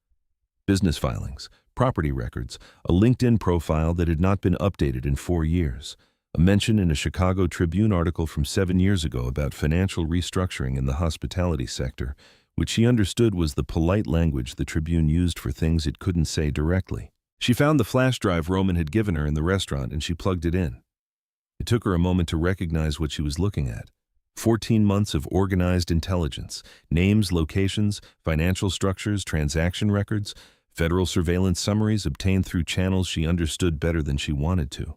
Business filings, property records, a LinkedIn profile that had not been updated in 4 years, a mention in a Chicago Tribune article from 7 years ago about financial restructuring in the hospitality sector, which she understood was the polite language the Tribune used for things it couldn't say directly. She found the flash drive Roman had given her in the restaurant and she plugged it in. It took her a moment to recognize what she was looking at. 14 months of organized intelligence, names, locations, financial structures, transaction records, federal surveillance summaries obtained through channels she understood better than she wanted to.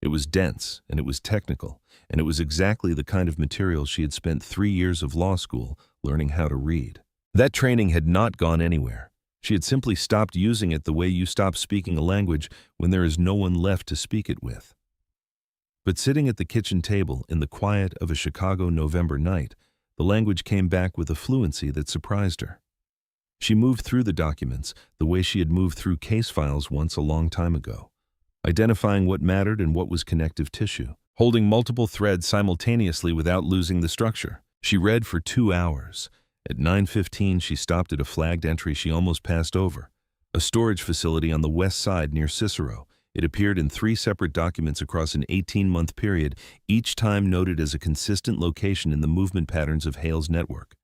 It was dense, and it was technical, and it was exactly the kind of material she had spent 3 years of law school learning how to read. That training had not gone anywhere. She had simply stopped using it the way you stop speaking a language when there is no one left to speak it with. But sitting at the kitchen table in the quiet of a Chicago November night, the language came back with a fluency that surprised her. She moved through the documents the way she had moved through case files once a long time ago, identifying what mattered and what was connective tissue, holding multiple threads simultaneously without losing the structure. She read for 2 hours. At 9:15, she stopped at a flagged entry she almost passed over, a storage facility on the west side near Cicero. It appeared in 3 separate documents across an 18-month period, each time noted as a consistent location in the movement patterns of Hale's network.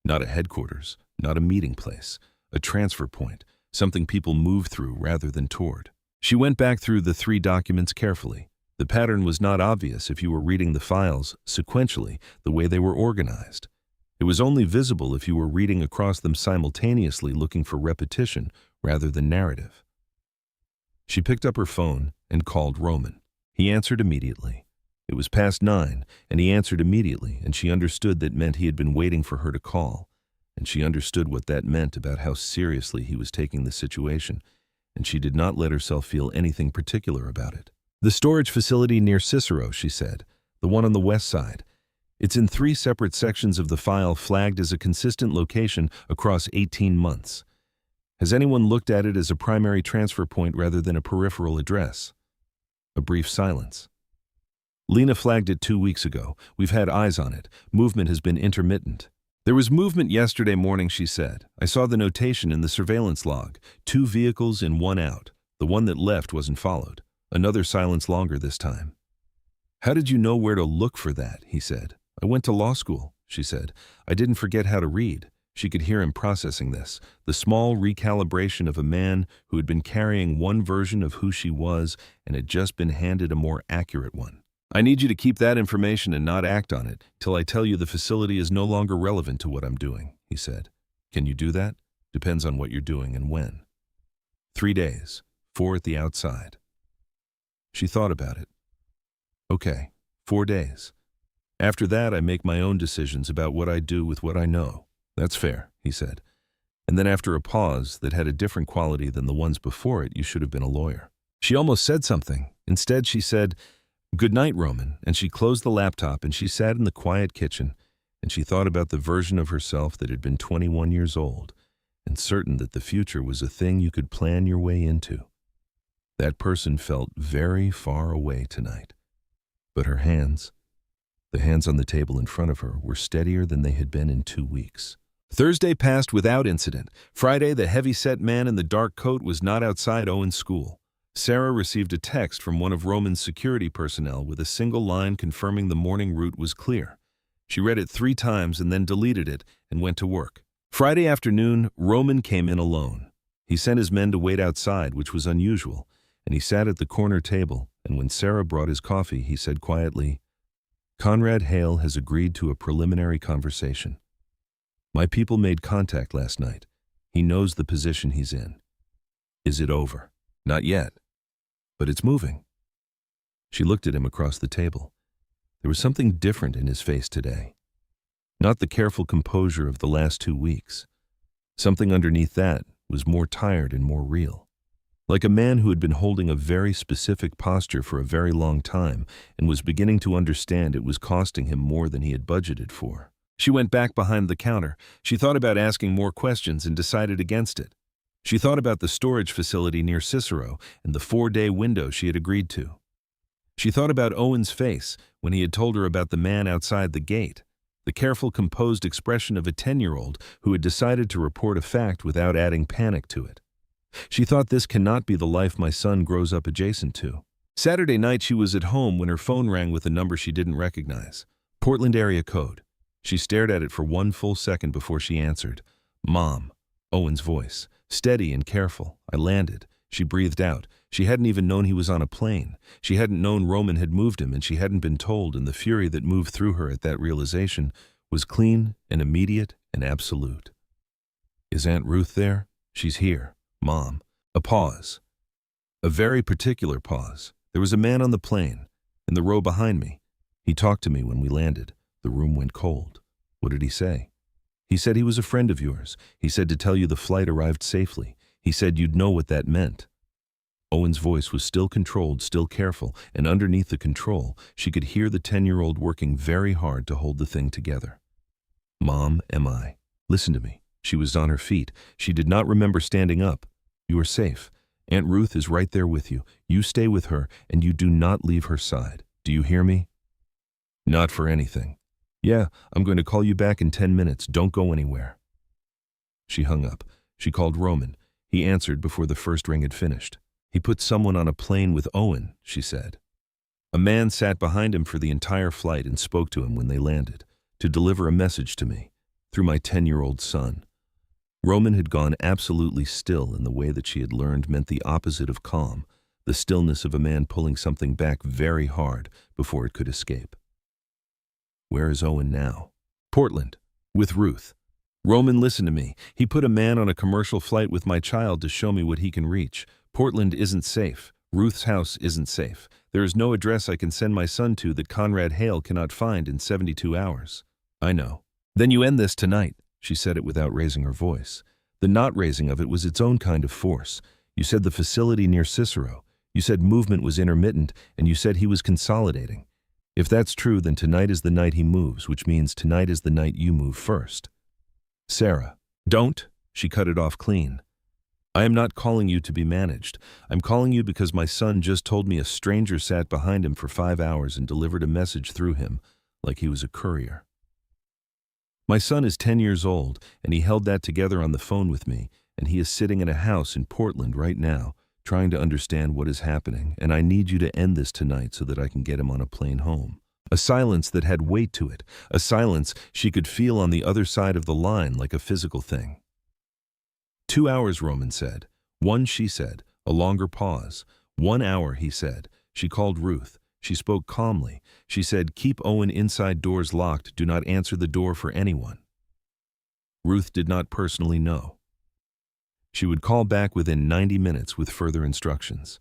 Not a headquarters, not a meeting place, a transfer point, something people move through rather than toward. She went back through the 3 documents carefully. The pattern was not obvious if you were reading the files sequentially, the way they were organized. It was only visible if you were reading across them simultaneously, looking for repetition rather than narrative. She picked up her phone and called Roman. He answered immediately. It was past 9, and he answered immediately, and she understood that meant he had been waiting for her to call, and she understood what that meant about how seriously he was taking the situation, and she did not let herself feel anything particular about it. The storage facility near Cicero, she said, the one on the west side. It's in 3 separate sections of the file flagged as a consistent location across 18 months. Has anyone looked at it as a primary transfer point rather than a peripheral address? A brief silence. Lena flagged it 2 weeks ago. We've had eyes on it. Movement has been intermittent. There was movement yesterday morning, she said. I saw the notation in the surveillance log. 2 vehicles in, 1 out. The one that left wasn't followed. Another silence longer this time. How did you know where to look for that? He said. I went to law school, she said. I didn't forget how to read. She could hear him processing this, the small recalibration of a man who had been carrying one version of who she was and had just been handed a more accurate one. I need you to keep that information and not act on it till I tell you the facility is no longer relevant to what I'm doing, he said. Can you do that? Depends on what you're doing and when. 3 days, 4 at the outside. She thought about it. Okay, 4 days. After that, I make my own decisions about what I do with what I know. That's fair, he said. And then after a pause that had a different quality than the ones before it, you should have been a lawyer. She almost said something. Instead, she said, "Good night, Roman," and she closed the laptop and she sat in the quiet kitchen and she thought about the version of herself that had been 21 years old and certain that the future was a thing you could plan your way into. That person felt very far away tonight. But her hands, the hands on the table in front of her, were steadier than they had been in 2 weeks. Thursday passed without incident. Friday, the heavy-set man in the dark coat was not outside Owen's school. Sarah received a text from one of Roman's security personnel with a single line confirming the morning route was clear. She read it 3 times and then deleted it and went to work. Friday afternoon, Roman came in alone. He sent his men to wait outside, which was unusual, and he sat at the corner table, and when Sarah brought his coffee, he said quietly, "Conrad Hale has agreed to a preliminary conversation. My people made contact last night. He knows the position he's in. Is it over? Not yet. But it's moving." She looked at him across the table. There was something different in his face today. Not the careful composure of the last 2 weeks. Something underneath that was more tired and more real. Like a man who had been holding a very specific posture for a very long time and was beginning to understand it was costing him more than he had budgeted for. She went back behind the counter. She thought about asking more questions and decided against it. She thought about the storage facility near Cicero and the 4-day window she had agreed to. She thought about Owen's face when he had told her about the man outside the gate, the careful, composed expression of a 10-year-old who had decided to report a fact without adding panic to it. She thought, this cannot be the life my son grows up adjacent to. Saturday night she was at home when her phone rang with a number she didn't recognize. Portland area code. She stared at it for 1 full second before she answered. "Mom." Owen's voice. Steady and careful. I landed. She breathed out. She hadn't even known he was on a plane. She hadn't known Roman had moved him, and she hadn't been told, and the fury that moved through her at that realization was clean and immediate and absolute. Is Aunt Ruth there? She's here, Mom. A pause. A very particular pause. There was a man on the plane, in the row behind me. He talked to me when we landed. The room went cold. What did he say? He said he was a friend of yours. He said to tell you the flight arrived safely. He said you'd know what that meant. Owen's voice was still controlled, still careful, and underneath the control, she could hear the 10-year-old working very hard to hold the thing together. Mom, am I? Listen to me. She was on her feet. She did not remember standing up. You are safe. Aunt Ruth is right there with you. You stay with her, and you do not leave her side. Do you hear me? Not for anything. Yeah, I'm going to call you back in 10 minutes. Don't go anywhere. She hung up. She called Roman. He answered before the first ring had finished. He put someone on a plane with Owen, she said. A man sat behind him for the entire flight and spoke to him when they landed, to deliver a message to me, through my 10-year-old son. Roman had gone absolutely still in the way that she had learned meant the opposite of calm, the stillness of a man pulling something back very hard before it could escape. Where is Owen now? Portland, with Ruth. Roman, listen to me. He put a man on a commercial flight with my child to show me what he can reach. Portland isn't safe. Ruth's house isn't safe. There is no address I can send my son to that Conrad Hale cannot find in 72 hours. I know. Then you end this tonight. She said it without raising her voice. The not raising of it was its own kind of force. You said the facility near Cicero. You said movement was intermittent, and you said he was consolidating. If that's true, then tonight is the night he moves, which means tonight is the night you move first. Sarah, don't. She cut it off clean. I am not calling you to be managed. I'm calling you because my son just told me a stranger sat behind him for 5 hours and delivered a message through him, like he was a courier. My son is 10 years old, and he held that together on the phone with me, and he is sitting in a house in Portland right now, trying to understand what is happening, and I need you to end this tonight so that I can get him on a plane home. A silence that had weight to it, a silence she could feel on the other side of the line like a physical thing. 2 hours, Roman said. 1, she said. A longer pause. 1 hour, he said. She called Ruth. She spoke calmly. She said, keep Owen inside, doors locked. Do not answer the door for anyone. Ruth did not personally know. She would call back within 90 minutes with further instructions.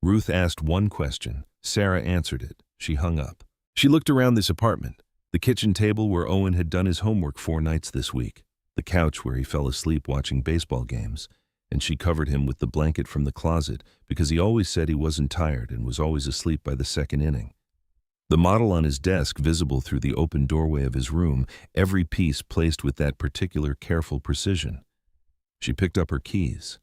Ruth asked one question. Sarah answered it. She hung up. She looked around this apartment, the kitchen table where Owen had done his homework 4 nights this week, the couch where he fell asleep watching baseball games, and she covered him with the blanket from the closet because he always said he wasn't tired and was always asleep by the 2nd inning. The model on his desk visible through the open doorway of his room, every piece placed with that particular careful precision. She picked up her keys.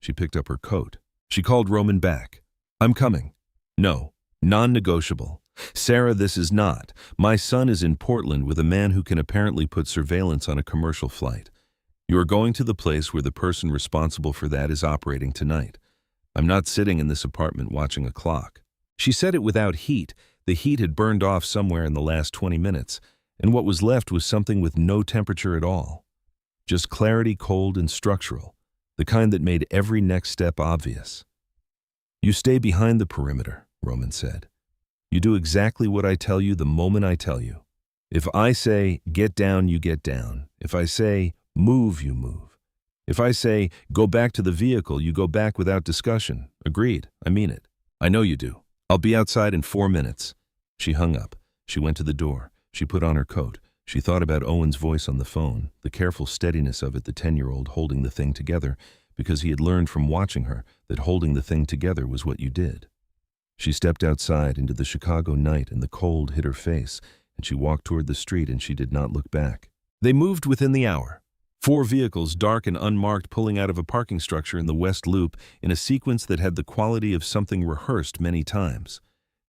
She picked up her coat. She called Roman back. I'm coming. No, non-negotiable. Sarah, this is not. My son is in Portland with a man who can apparently put surveillance on a commercial flight. You are going to the place where the person responsible for that is operating tonight. I'm not sitting in this apartment watching a clock. She said it without heat. The heat had burned off somewhere in the last 20 minutes, and what was left was something with no temperature at all. Just clarity, cold and structural, the kind that made every next step obvious. You stay behind the perimeter, Roman said. You do exactly what I tell you the moment I tell you. If I say, get down, you get down. If I say, move, you move. If I say, go back to the vehicle, you go back without discussion. Agreed, I mean it. I know you do. I'll be outside in 4 minutes. She hung up. She went to the door. She put on her coat. She thought about Owen's voice on the phone, the careful steadiness of it, the 10-year-old holding the thing together, because he had learned from watching her that holding the thing together was what you did. She stepped outside into the Chicago night and the cold hit her face, and she walked toward the street and she did not look back. They moved within the hour. 4 vehicles, dark and unmarked, pulling out of a parking structure in the West Loop in a sequence that had the quality of something rehearsed many times.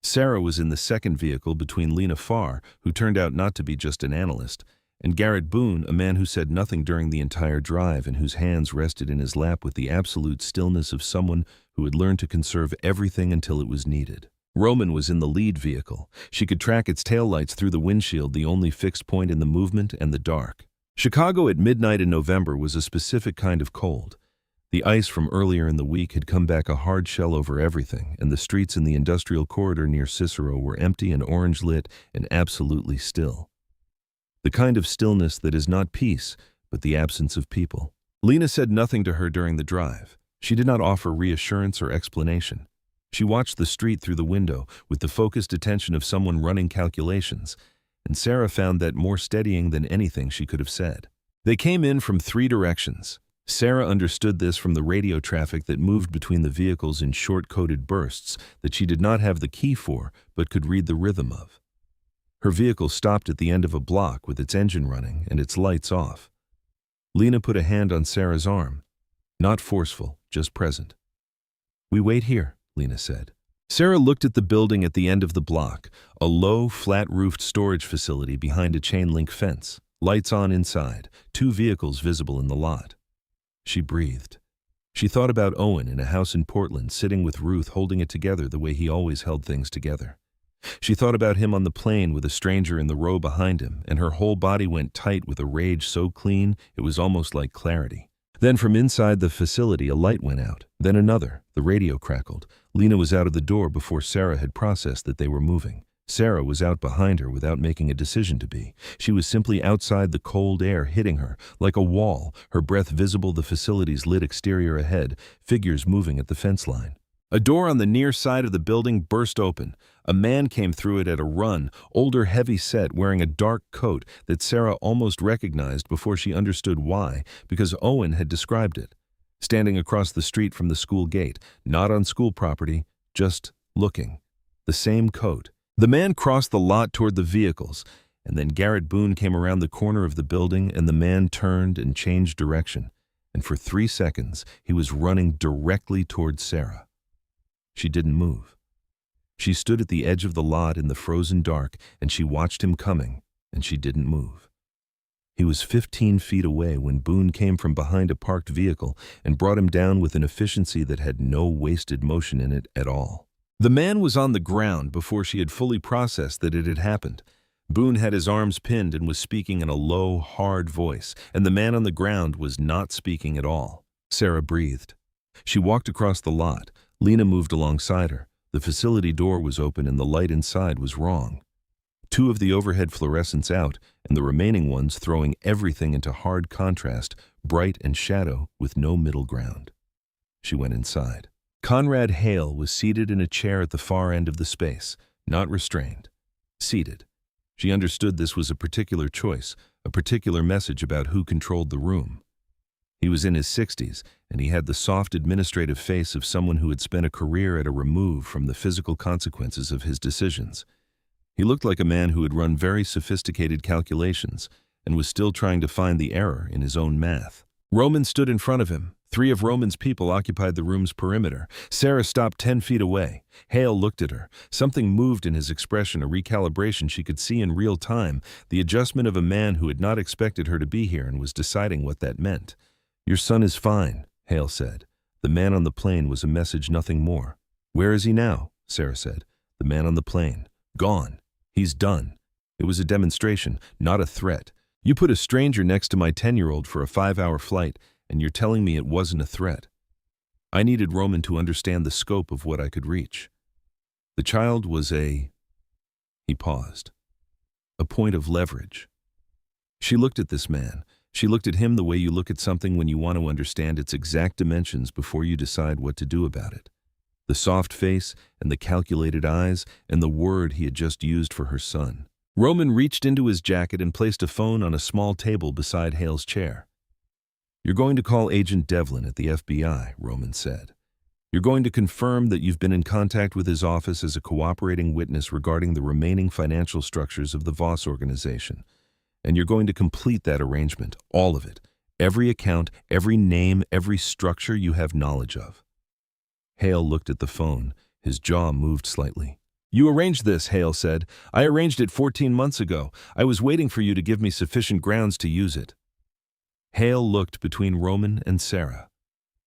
Sarah was in the second vehicle between Lena Farr, who turned out not to be just an analyst, and Garrett Boone, a man who said nothing during the entire drive and whose hands rested in his lap with the absolute stillness of someone who had learned to conserve everything until it was needed. Roman was in the lead vehicle. She could track its taillights through the windshield, the only fixed point in the movement, and the dark. Chicago at midnight in November was a specific kind of cold. The ice from earlier in the week had come back a hard shell over everything, and the streets in the industrial corridor near Cicero were empty and orange-lit and absolutely still. The kind of stillness that is not peace, but the absence of people. Lena said nothing to her during the drive. She did not offer reassurance or explanation. She watched the street through the window with the focused attention of someone running calculations, and Sarah found that more steadying than anything she could have said. They came in from 3 directions. Sarah understood this from the radio traffic that moved between the vehicles in short-coded bursts that she did not have the key for but could read the rhythm of. Her vehicle stopped at the end of a block with its engine running and its lights off. Lena put a hand on Sarah's arm. Not forceful, just present. "We wait here," Lena said. Sarah looked at the building at the end of the block, a low, flat-roofed storage facility behind a chain-link fence. Lights on inside, 2 vehicles visible in the lot. She breathed. She thought about Owen in a house in Portland, sitting with Ruth, holding it together the way he always held things together. She thought about him on the plane with a stranger in the row behind him, and her whole body went tight with a rage so clean it was almost like clarity. Then from inside the facility a light went out, then another. The radio crackled. Lena was out of the door before Sarah had processed that they were moving. Sarah was out behind her without making a decision to be. She was simply outside, the cold air hitting her like a wall, her breath visible, the facility's lit exterior ahead, figures moving at the fence line. A door on the near side of the building burst open. A man came through it at a run, older, heavy-set, wearing a dark coat that Sarah almost recognized before she understood why, because Owen had described it. Standing across the street from the school gate, not on school property, just looking. The same coat. The man crossed the lot toward the vehicles, and then Garrett Boone came around the corner of the building, and the man turned and changed direction. And for 3 seconds, he was running directly toward Sarah. She didn't move. She stood at the edge of the lot in the frozen dark, and she watched him coming, and she didn't move. He was 15 feet away when Boone came from behind a parked vehicle and brought him down with an efficiency that had no wasted motion in it at all. The man was on the ground before she had fully processed that it had happened. Boone had his arms pinned and was speaking in a low, hard voice, and the man on the ground was not speaking at all. Sarah breathed. She walked across the lot. Lena moved alongside her. The facility door was open and the light inside was wrong. 2 of the overhead fluorescents out, and the remaining ones throwing everything into hard contrast, bright and shadow with no middle ground. She went inside. Conrad Hale was seated in a chair at the far end of the space, not restrained. Seated. She understood this was a particular choice, a particular message about who controlled the room. He was in his 60s, and he had the soft administrative face of someone who had spent a career at a remove from the physical consequences of his decisions. He looked like a man who had run very sophisticated calculations and was still trying to find the error in his own math. Roman stood in front of him. 3 of Roman's people occupied the room's perimeter. Sarah stopped 10 feet away. Hale looked at her. Something moved in his expression, a recalibration she could see in real time, the adjustment of a man who had not expected her to be here and was deciding what that meant. "Your son is fine," Hale said. The man on the plane was a message, nothing more. "Where is he now?" Sarah said. "The man on the plane. Gone. He's done." It was a demonstration, not a threat. "You put a stranger next to my 10-year-old for a 5-hour flight, and you're telling me it wasn't a threat." I needed Roman to understand the scope of what I could reach. The child was He paused. A point of leverage. She looked at this man. She looked at him the way you look at something when you want to understand its exact dimensions before you decide what to do about it. The soft face and the calculated eyes and the word he had just used for her son. Roman reached into his jacket and placed a phone on a small table beside Hale's chair. "You're going to call Agent Devlin at the FBI," Roman said. "You're going to confirm that you've been in contact with his office as a cooperating witness regarding the remaining financial structures of the Voss organization. And you're going to complete that arrangement, all of it, every account, every name, every structure you have knowledge of." Hale looked at the phone. His jaw moved slightly. "You arranged this," Hale said. "I arranged it 14 months ago. I was waiting for you to give me sufficient grounds to use it." Hale looked between Roman and Sarah.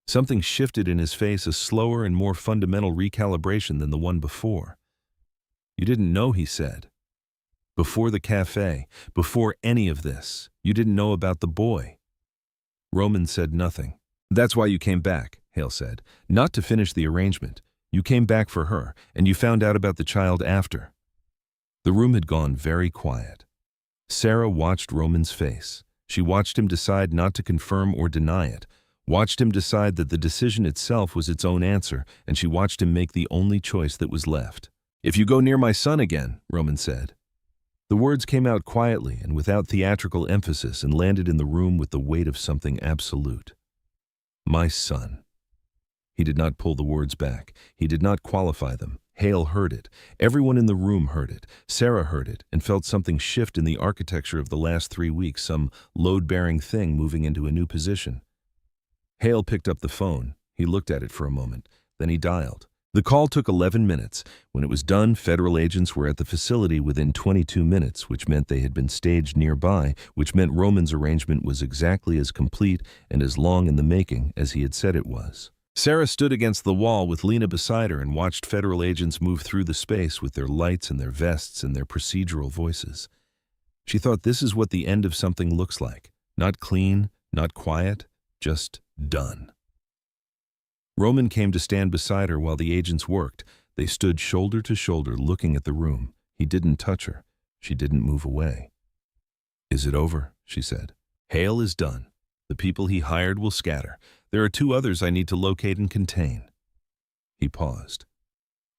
Something shifted in his face, a slower and more fundamental recalibration than the one before. "You didn't know," he said. "Before the cafe, before any of this, you didn't know about the boy." Roman said nothing. That's why you came back, Hale said. Not to finish the arrangement. You came back for her, and you found out about the child after. The room had gone very quiet. Sarah watched Roman's face. She watched him decide not to confirm or deny it, watched him decide that the decision itself was its own answer, and she watched him make the only choice that was left. "If you go near my son again," Roman said. The words came out quietly and without theatrical emphasis and landed in the room with the weight of something absolute. My son. He did not pull the words back. He did not qualify them. Hale heard it. Everyone in the room heard it. Sarah heard it and felt something shift in the architecture of the last 3 weeks, some load-bearing thing moving into a new position. Hale picked up the phone. He looked at it for a moment. Then he dialed. The call took 11 minutes. When it was done, federal agents were at the facility within 22 minutes, which meant they had been staged nearby, which meant Roman's arrangement was exactly as complete and as long in the making as he had said it was. Sarah stood against the wall with Lena beside her and watched federal agents move through the space with their lights and their vests and their procedural voices. She thought, this is what the end of something looks like. Not clean, not quiet, just done. Roman came to stand beside her while the agents worked. They stood shoulder to shoulder looking at the room. He didn't touch her. She didn't move away. "Is it over?" she said. "Hale is done. The people he hired will scatter. There are 2 others I need to locate and contain." He paused.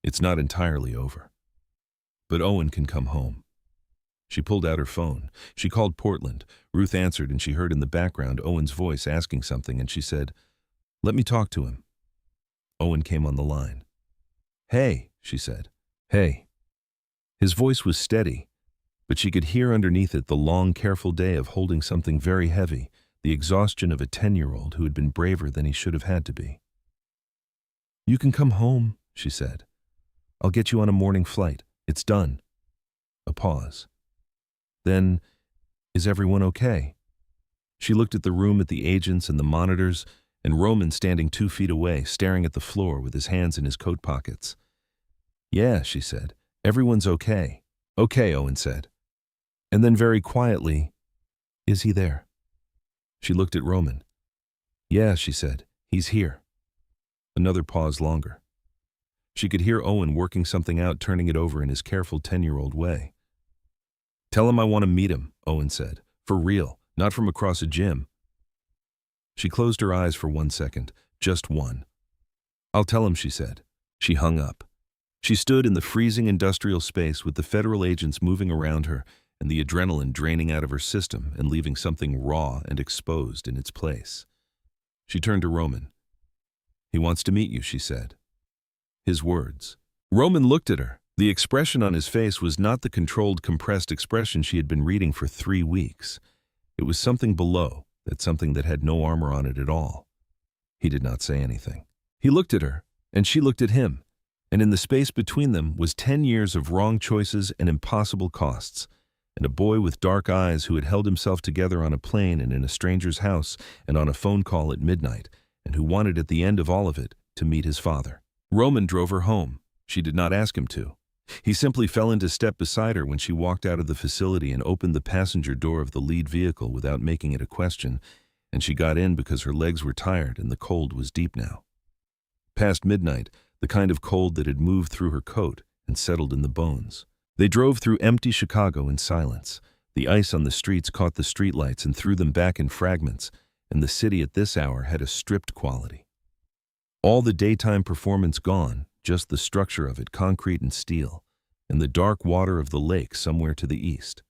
"It's not entirely over. But Owen can come home." She pulled out her phone. She called Portland. Ruth answered, and she heard in the background Owen's voice asking something, and she said, "Let me talk to him." Owen came on the line. "Hey," she said. "Hey." His voice was steady, but she could hear underneath it the long, careful day of holding something very heavy, the exhaustion of a 10-year-old who had been braver than he should have had to be. "You can come home," she said. "I'll get you on a morning flight. It's done." A pause. Then, "Is everyone okay?" She looked at the room, at the agents and the monitors, and Roman standing 2 feet away, staring at the floor with his hands in his coat pockets. "Yeah," she said. "Everyone's okay." "Okay," Owen said. And then very quietly, "Is he there?" She looked at Roman. "Yeah," she said. "He's here." Another pause longer. She could hear Owen working something out, turning it over in his careful 10-year-old way. "Tell him I want to meet him," Owen said. "For real, not from across a gym." She closed her eyes for 1 second, just one. "I'll tell him," she said. She hung up. She stood in the freezing industrial space with the federal agents moving around her and the adrenaline draining out of her system and leaving something raw and exposed in its place. She turned to Roman. "He wants to meet you," she said. His words. Roman looked at her. The expression on his face was not the controlled, compressed expression she had been reading for 3 weeks. It was something below, something that had no armor on it at all. He did not say anything. He looked at her, and she looked at him, and in the space between them was 10 years of wrong choices and impossible costs, and a boy with dark eyes who had held himself together on a plane and in a stranger's house and on a phone call at midnight, and who wanted at the end of all of it to meet his father. Roman drove her home. She did not ask him to. He simply fell into step beside her when she walked out of the facility and opened the passenger door of the lead vehicle without making it a question, and she got in because her legs were tired and the cold was deep now. Past midnight, the kind of cold that had moved through her coat and settled in the bones. They drove through empty Chicago in silence. The ice on the streets caught the streetlights and threw them back in fragments, and the city at this hour had a stripped quality. All the daytime performance gone, just the structure of it, concrete and steel, and the dark water of the lake somewhere to the east.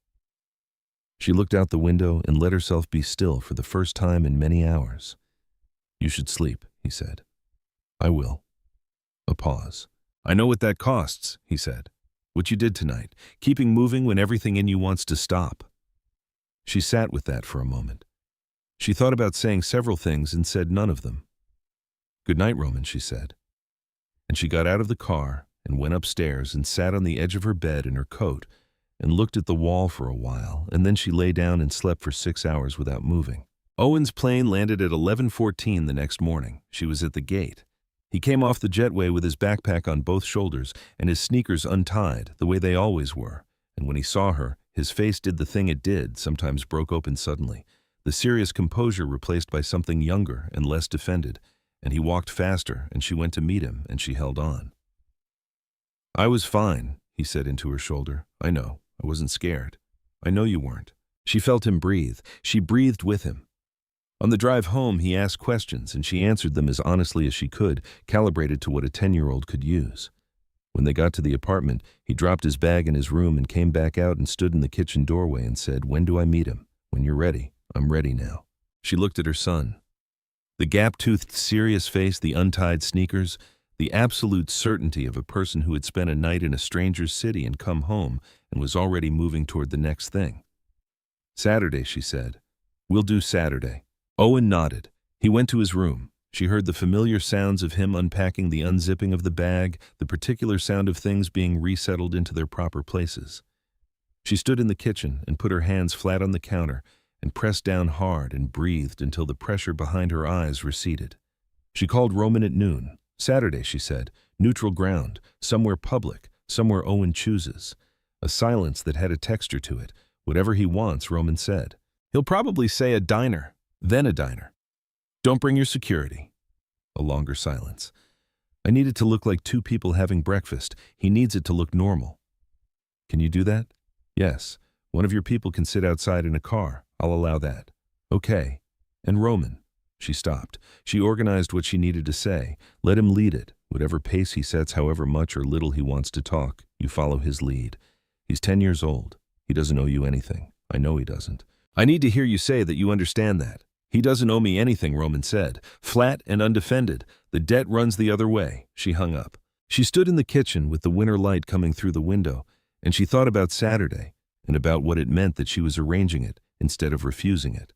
She looked out the window and let herself be still for the first time in many hours. "You should sleep," he said. "I will." A pause. "I know what that costs," he said. "What you did tonight, keeping moving when everything in you wants to stop." She sat with that for a moment. She thought about saying several things and said none of them. "Good night, Roman," she said. And she got out of the car and went upstairs and sat on the edge of her bed in her coat and looked at the wall for a while, and then she lay down and slept for 6 hours without moving. Owen's plane landed at 11:14 the next morning. She was at the gate. He came off the jetway with his backpack on both shoulders and his sneakers untied, the way they always were, and when he saw her, his face did the thing it did, sometimes broke open suddenly. the serious composure replaced by something younger and less defended, and he walked faster, and she went to meet him, and she held on. "I was fine," he said into her shoulder. "I know. I wasn't scared. I know you weren't." She felt him breathe. She breathed with him. On the drive home, he asked questions, and she answered them as honestly as she could, calibrated to what a 10-year-old could use. When they got to the apartment, he dropped his bag in his room and came back out and stood in the kitchen doorway and said, "When do I meet him?" "When you're ready. I'm ready now." She looked at her son. The gap-toothed, serious face, the untied sneakers, the absolute certainty of a person who had spent a night in a stranger's city and come home and was already moving toward the next thing. "Saturday," she said. "We'll do Saturday." Owen nodded. He went to his room. She heard the familiar sounds of him unpacking the unzipping of the bag, the particular sound of things being resettled into their proper places. She stood in the kitchen and put her hands flat on the counter and pressed down hard and breathed until the pressure behind her eyes receded. She called Roman at noon. "Saturday," she said. "Neutral ground, somewhere public, somewhere Owen chooses." A silence that had a texture to it. "Whatever he wants," Roman said. "He'll probably say a diner, then a diner. Don't bring your security." A longer silence. "I need it to look like two people having breakfast. He needs it to look normal." "Can you do that?" "Yes. One of your people can sit outside in a car. I'll allow that." "Okay. And Roman." She stopped. She organized what she needed to say. "Let him lead it. Whatever pace he sets, however much or little he wants to talk, you follow his lead. He's 10 years old. He doesn't owe you anything. I know he doesn't. I need to hear you say that you understand that." "He doesn't owe me anything," Roman said. Flat and undefended. "The debt runs the other way." She hung up. She stood in the kitchen with the winter light coming through the window, and she thought about Saturday, and about what it meant that she was arranging it instead of refusing it,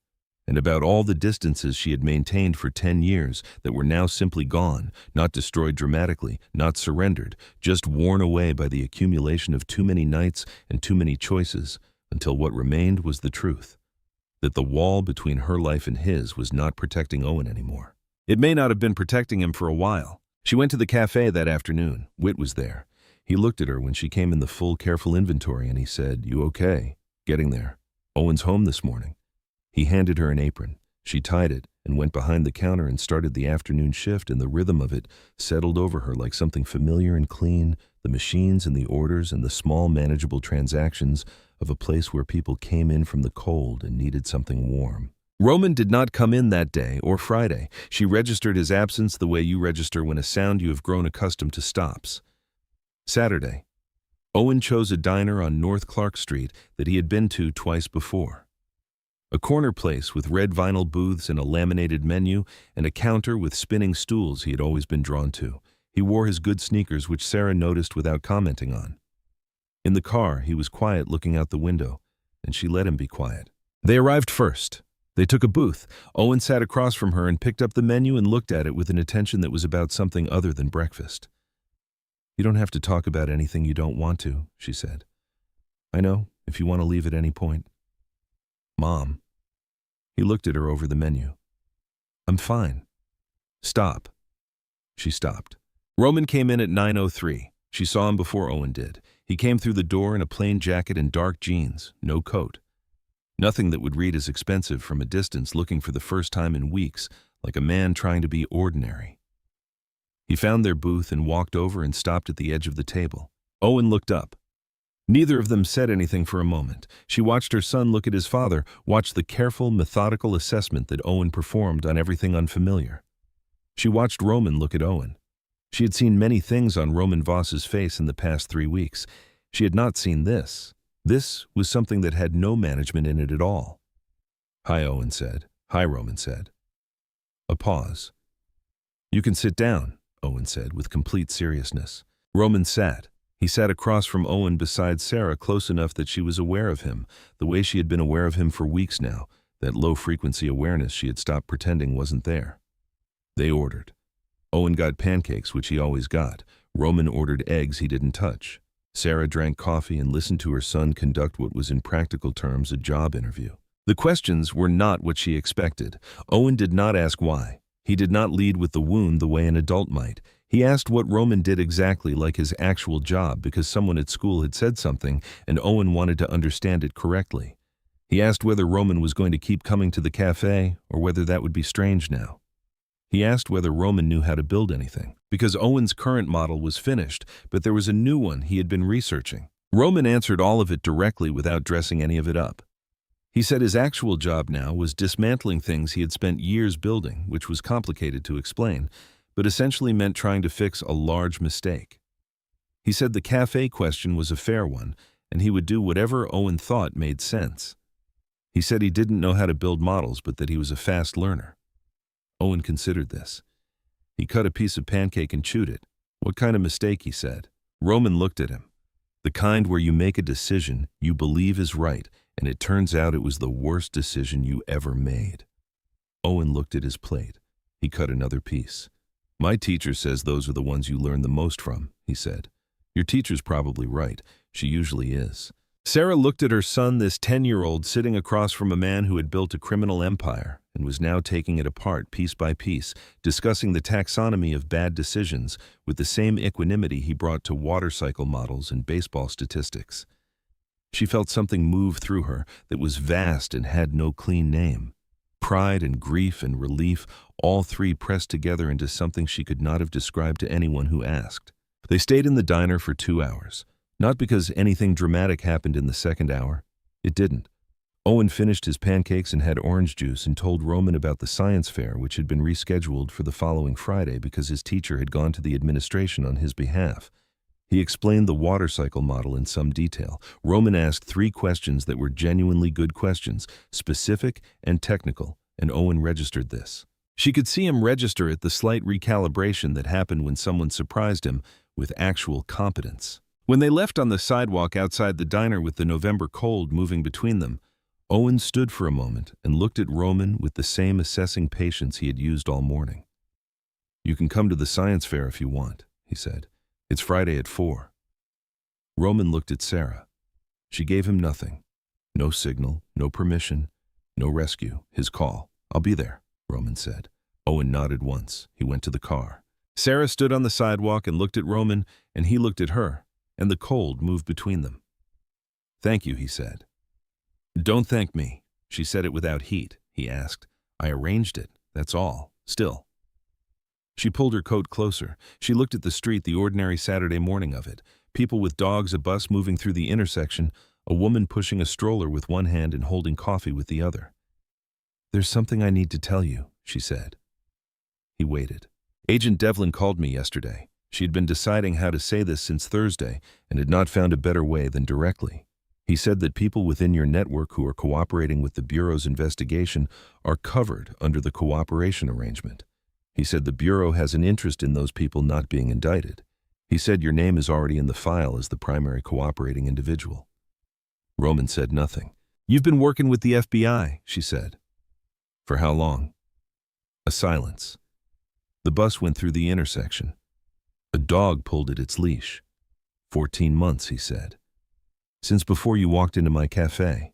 and about all the distances she had maintained for 10 years that were now simply gone, not destroyed dramatically, not surrendered, just worn away by the accumulation of too many nights and too many choices, until what remained was the truth. That the wall between her life and his was not protecting Owen anymore. It may not have been protecting him for a while. She went to the cafe that afternoon. Whit was there. He looked at her when she came in the full, careful inventory, and he said, "You okay?" "Getting there. Owen's home this morning." He handed her an apron. She tied it and went behind the counter and started the afternoon shift, and the rhythm of it settled over her like something familiar and clean, the machines and the orders and the small, manageable transactions of a place where people came in from the cold and needed something warm. Roman did not come in that day or Friday. She registered his absence the way you register when a sound you have grown accustomed to stops. Saturday. Owen chose a diner on North Clark Street that he had been to twice before. A corner place with red vinyl booths and a laminated menu, and a counter with spinning stools he had always been drawn to. He wore his good sneakers, which Sarah noticed without commenting on. In the car, he was quiet looking out the window, and she let him be quiet. They arrived first. They took a booth. Owen sat across from her and picked up the menu and looked at it with an attention that was about something other than breakfast. "You don't have to talk about anything you don't want to," she said. "I know, if you want to leave at any point." "Mom." He looked at her over the menu. "I'm fine." "Stop." She stopped. Roman came in at 9:03. She saw him before Owen did. He came through the door in a plain jacket and dark jeans, no coat. Nothing that would read as expensive from a distance, looking for the first time in weeks, like a man trying to be ordinary. He found their booth and walked over and stopped at the edge of the table. Owen looked up. Neither of them said anything for a moment. She watched her son look at his father, watched the careful, methodical assessment that Owen performed on everything unfamiliar. She watched Roman look at Owen. She had seen many things on Roman Voss's face in the past 3 weeks. She had not seen this. This was something that had no management in it at all. "Hi," Owen said. "Hi," Roman said. A pause. "You can sit down," Owen said with complete seriousness. Roman sat. He sat across from Owen beside Sarah, close enough that she was aware of him, the way she had been aware of him for weeks now, that low-frequency awareness she had stopped pretending wasn't there. They ordered. Owen got pancakes, which he always got. Roman ordered eggs he didn't touch. Sarah drank coffee and listened to her son conduct what was in practical terms a job interview. The questions were not what she expected. Owen did not ask why. He did not lead with the wound the way an adult might. He asked what Roman did exactly like his actual job because someone at school had said something and Owen wanted to understand it correctly. He asked whether Roman was going to keep coming to the cafe or whether that would be strange now. He asked whether Roman knew how to build anything, because Owen's current model was finished, but there was a new one he had been researching. Roman answered all of it directly without dressing any of it up. He said his actual job now was dismantling things he had spent years building, which was complicated to explain, but essentially meant trying to fix a large mistake. He said the cafe question was a fair one, and he would do whatever Owen thought made sense. He said he didn't know how to build models, but that he was a fast learner. Owen considered this. He cut a piece of pancake and chewed it. What kind of mistake, he said. Roman looked at him. The kind where you make a decision you believe is right, and it turns out it was the worst decision you ever made. Owen looked at his plate. He cut another piece. My teacher says those are the ones you learn the most from, he said. Your teacher's probably right. She usually is. Sarah looked at her son, this 10-year-old, sitting across from a man who had built a criminal empire and was now taking it apart piece by piece, discussing the taxonomy of bad decisions with the same equanimity he brought to water cycle models and baseball statistics. She felt something move through her that was vast and had no clean name. Pride and grief and relief, all three pressed together into something she could not have described to anyone who asked. They stayed in the diner for 2 hours. Not because anything dramatic happened in the second hour. It didn't. Owen finished his pancakes and had orange juice and told Roman about the science fair, which had been rescheduled for the following Friday because his teacher had gone to the administration on his behalf. He explained the water cycle model in some detail. Roman asked 3 questions that were genuinely good questions, specific and technical, and Owen registered this. She could see him register it, the slight recalibration that happened when someone surprised him with actual competence. When they left on the sidewalk outside the diner with the November cold moving between them, Owen stood for a moment and looked at Roman with the same assessing patience he had used all morning. You can come to the science fair if you want, he said. It's Friday at 4. Roman looked at Sarah. She gave him nothing. No signal, no permission, no rescue. His call. I'll be there, Roman said. Owen nodded once. He went to the car. Sarah stood on the sidewalk and looked at Roman, and he looked at her. And the cold moved between them. Thank you, he said. Don't thank me. She said it without heat. He asked. I arranged it, that's all. Still. She pulled her coat closer. She looked at the street, the ordinary Saturday morning of it. People with dogs, a bus moving through the intersection, a woman pushing a stroller with one hand and holding coffee with the other. There's something I need to tell you, she said. He waited. Agent Devlin called me yesterday. She had been deciding how to say this since Thursday and had not found a better way than directly. He said that people within your network who are cooperating with the Bureau's investigation are covered under the cooperation arrangement. He said the Bureau has an interest in those people not being indicted. He said your name is already in the file as the primary cooperating individual. Roman said nothing. You've been working with the FBI, she said. For how long? A silence. The bus went through the intersection. A dog pulled at its leash. 14 months, he said. Since before you walked into my cafe.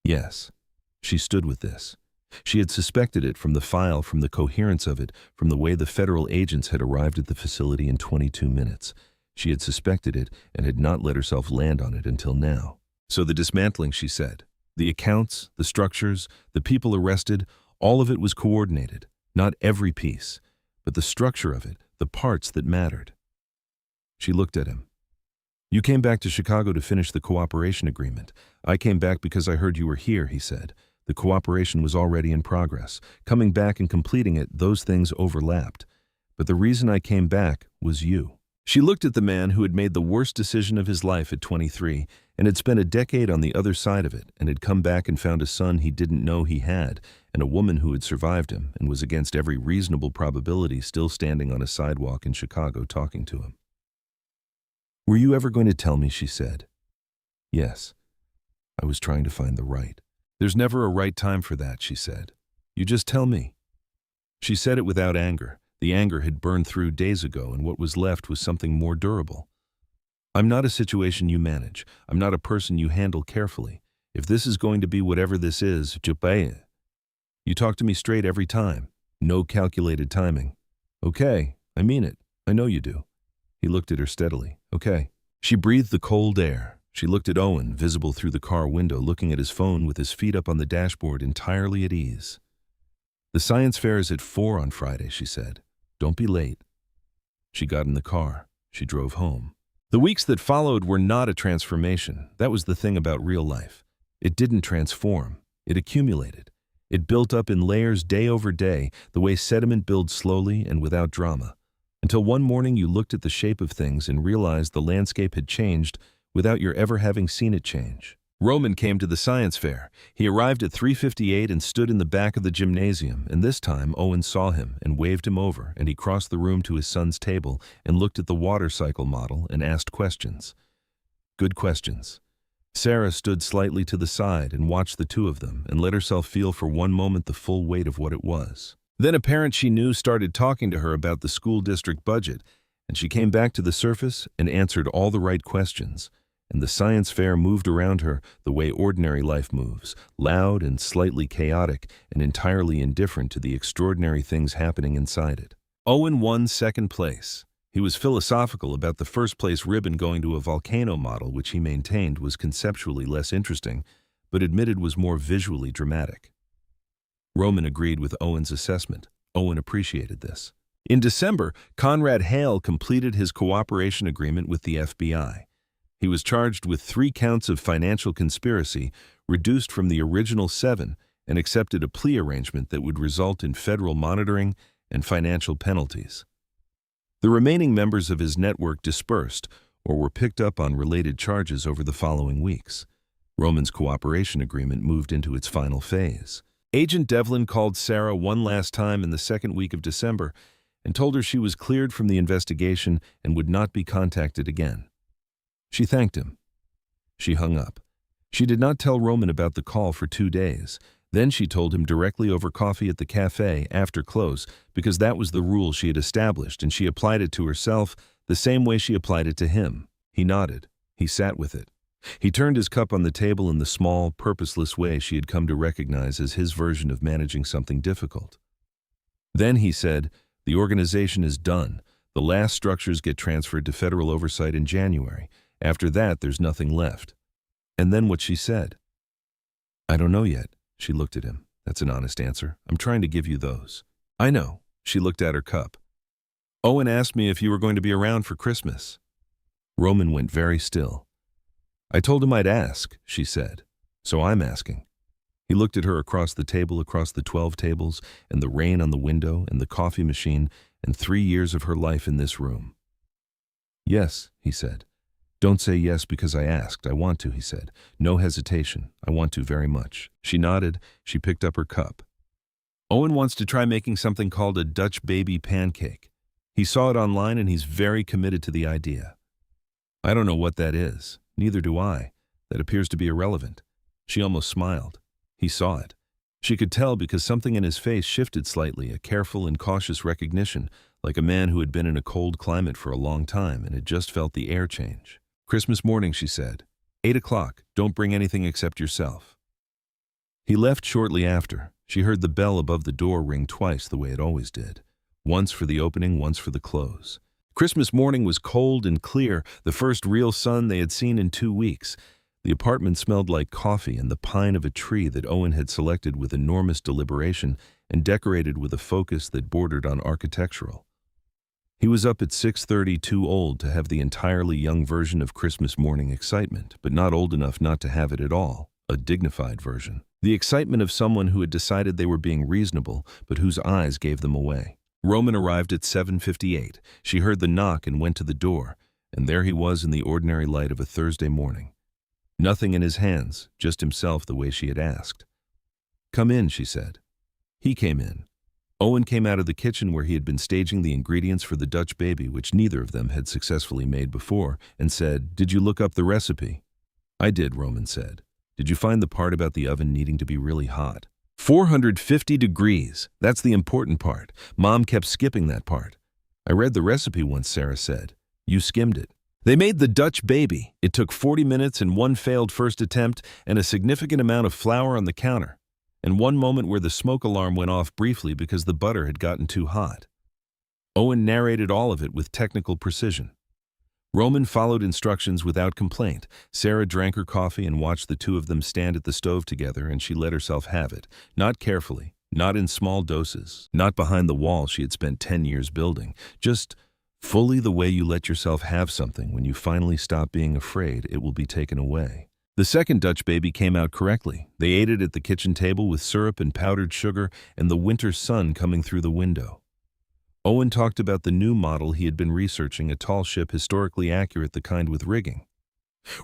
Yes. She stood with this. She had suspected it from the file, from the coherence of it, from the way the federal agents had arrived at the facility in 22 minutes. She had suspected it and had not let herself land on it until now. So the dismantling, she said. The accounts, the structures, the people arrested, all of it was coordinated. Not every piece, but the structure of it. The parts that mattered. She looked at him. You came back to Chicago to finish the cooperation agreement. I came back because I heard you were here, he said. The cooperation was already in progress. Coming back and completing it, those things overlapped. But the reason I came back was you. She looked at the man who had made the worst decision of his life at 23 and had spent a decade on the other side of it and had come back and found a son he didn't know he had and a woman who had survived him and was against every reasonable probability still standing on a sidewalk in Chicago talking to him. Were you ever going to tell me, she said. Yes. I was trying to find the right. There's never a right time for that, she said. You just tell me. She said it without anger. The anger had burned through days ago, and what was left was something more durable. I'm not a situation you manage. I'm not a person you handle carefully. If this is going to be whatever this is, je paye. You talk to me straight every time. No calculated timing. Okay, I mean it. I know you do. He looked at her steadily. Okay. She breathed the cold air. She looked at Owen, visible through the car window, looking at his phone with his feet up on the dashboard, entirely at ease. "The science fair is at 4 on Friday," she said. "Don't be late." She got in the car. She drove home. The weeks that followed were not a transformation. That was the thing about real life. It didn't transform. It accumulated. It built up in layers day over day, the way sediment builds slowly and without drama, until one morning you looked at the shape of things and realized the landscape had changed without your ever having seen it change. Roman came to the science fair. He arrived at 3:58 and stood in the back of the gymnasium, and this time Owen saw him and waved him over, and he crossed the room to his son's table and looked at the water cycle model and asked questions. Good questions. Sarah stood slightly to the side and watched the two of them and let herself feel for one moment the full weight of what it was. Then a parent she knew started talking to her about the school district budget, and she came back to the surface and answered all the right questions. And the science fair moved around her the way ordinary life moves, loud and slightly chaotic and entirely indifferent to the extraordinary things happening inside it. Owen won second place. He was philosophical about the first place ribbon going to a volcano model, which he maintained was conceptually less interesting, but admitted was more visually dramatic. Roman agreed with Owen's assessment. Owen appreciated this. In December, Conrad Hale completed his cooperation agreement with the FBI. He was charged with 3 counts of financial conspiracy, reduced from the original 7, and accepted a plea arrangement that would result in federal monitoring and financial penalties. The remaining members of his network dispersed or were picked up on related charges over the following weeks. Roman's cooperation agreement moved into its final phase. Agent Devlin called Sarah one last time in the second week of December and told her she was cleared from the investigation and would not be contacted again. She thanked him. She hung up. She did not tell Roman about the call for 2 days. Then she told him directly over coffee at the cafe after close, because that was the rule she had established, and she applied it to herself the same way she applied it to him. He nodded. He sat with it. He turned his cup on the table in the small, purposeless way she had come to recognize as his version of managing something difficult. Then he said, "The organization is done. The last structures get transferred to federal oversight in January. After that, there's nothing left." And then what she said. "I don't know yet." She looked at him. "That's an honest answer. I'm trying to give you those." "I know." She looked at her cup. "Owen asked me if you were going to be around for Christmas." Roman went very still. "I told him I'd ask," she said. "So I'm asking." He looked at her across the table, across the 12 tables, and the rain on the window, and the coffee machine, and 3 years of her life in this room. "Yes," he said. "Don't say yes because I asked. I want to," he said. "No hesitation. I want to very much." She nodded. She picked up her cup. "Owen wants to try making something called a Dutch baby pancake. He saw it online and he's very committed to the idea." "I don't know what that is. Neither do I. That appears to be irrelevant." She almost smiled. He saw it. She could tell because something in his face shifted slightly, a careful and cautious recognition, like a man who had been in a cold climate for a long time and had just felt the air change. "Christmas morning," she said. 8 o'clock. Don't bring anything except yourself." He left shortly after. She heard the bell above the door ring twice the way it always did. Once for the opening, once for the close. Christmas morning was cold and clear, the first real sun they had seen in 2 weeks. The apartment smelled like coffee and the pine of a tree that Owen had selected with enormous deliberation and decorated with a focus that bordered on architectural. He was up at 6:30, too old to have the entirely young version of Christmas morning excitement, but not old enough not to have it at all, a dignified version. The excitement of someone who had decided they were being reasonable, but whose eyes gave them away. Roman arrived at 7:58. She heard the knock and went to the door, and there he was in the ordinary light of a Thursday morning. Nothing in his hands, just himself the way she had asked. "Come in," she said. He came in. Owen came out of the kitchen where he had been staging the ingredients for the Dutch baby, which neither of them had successfully made before, and said, "Did you look up the recipe?" "I did," Roman said. "Did you find the part about the oven needing to be really hot?" 450 degrees. That's the important part. Mom kept skipping that part. "I read the recipe once," Sarah said. "You skimmed it." They made the Dutch baby. It took 40 minutes and 1 failed first attempt and a significant amount of flour on the counter, and 1 moment where the smoke alarm went off briefly because the butter had gotten too hot. Owen narrated all of it with technical precision. Roman followed instructions without complaint. Sarah drank her coffee and watched the two of them stand at the stove together, and she let herself have it, not carefully, not in small doses, not behind the wall she had spent 10 years building, just fully the way you let yourself have something when you finally stop being afraid it will be taken away. The second Dutch baby came out correctly. They ate it at the kitchen table with syrup and powdered sugar and the winter sun coming through the window. Owen talked about the new model he had been researching, a tall ship historically accurate, the kind with rigging.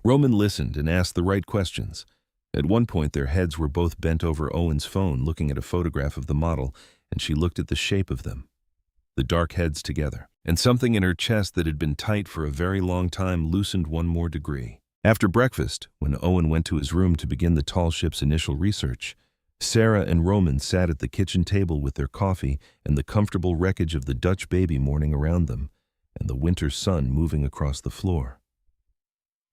Roman listened and asked the right questions. At one point their heads were both bent over Owen's phone looking at a photograph of the model, and she looked at the shape of them. The dark heads together, and something in her chest that had been tight for a very long time loosened one more degree. After breakfast, when Owen went to his room to begin the tall ship's initial research, Sarah and Roman sat at the kitchen table with their coffee and the comfortable wreckage of the Dutch baby morning around them, and the winter sun moving across the floor.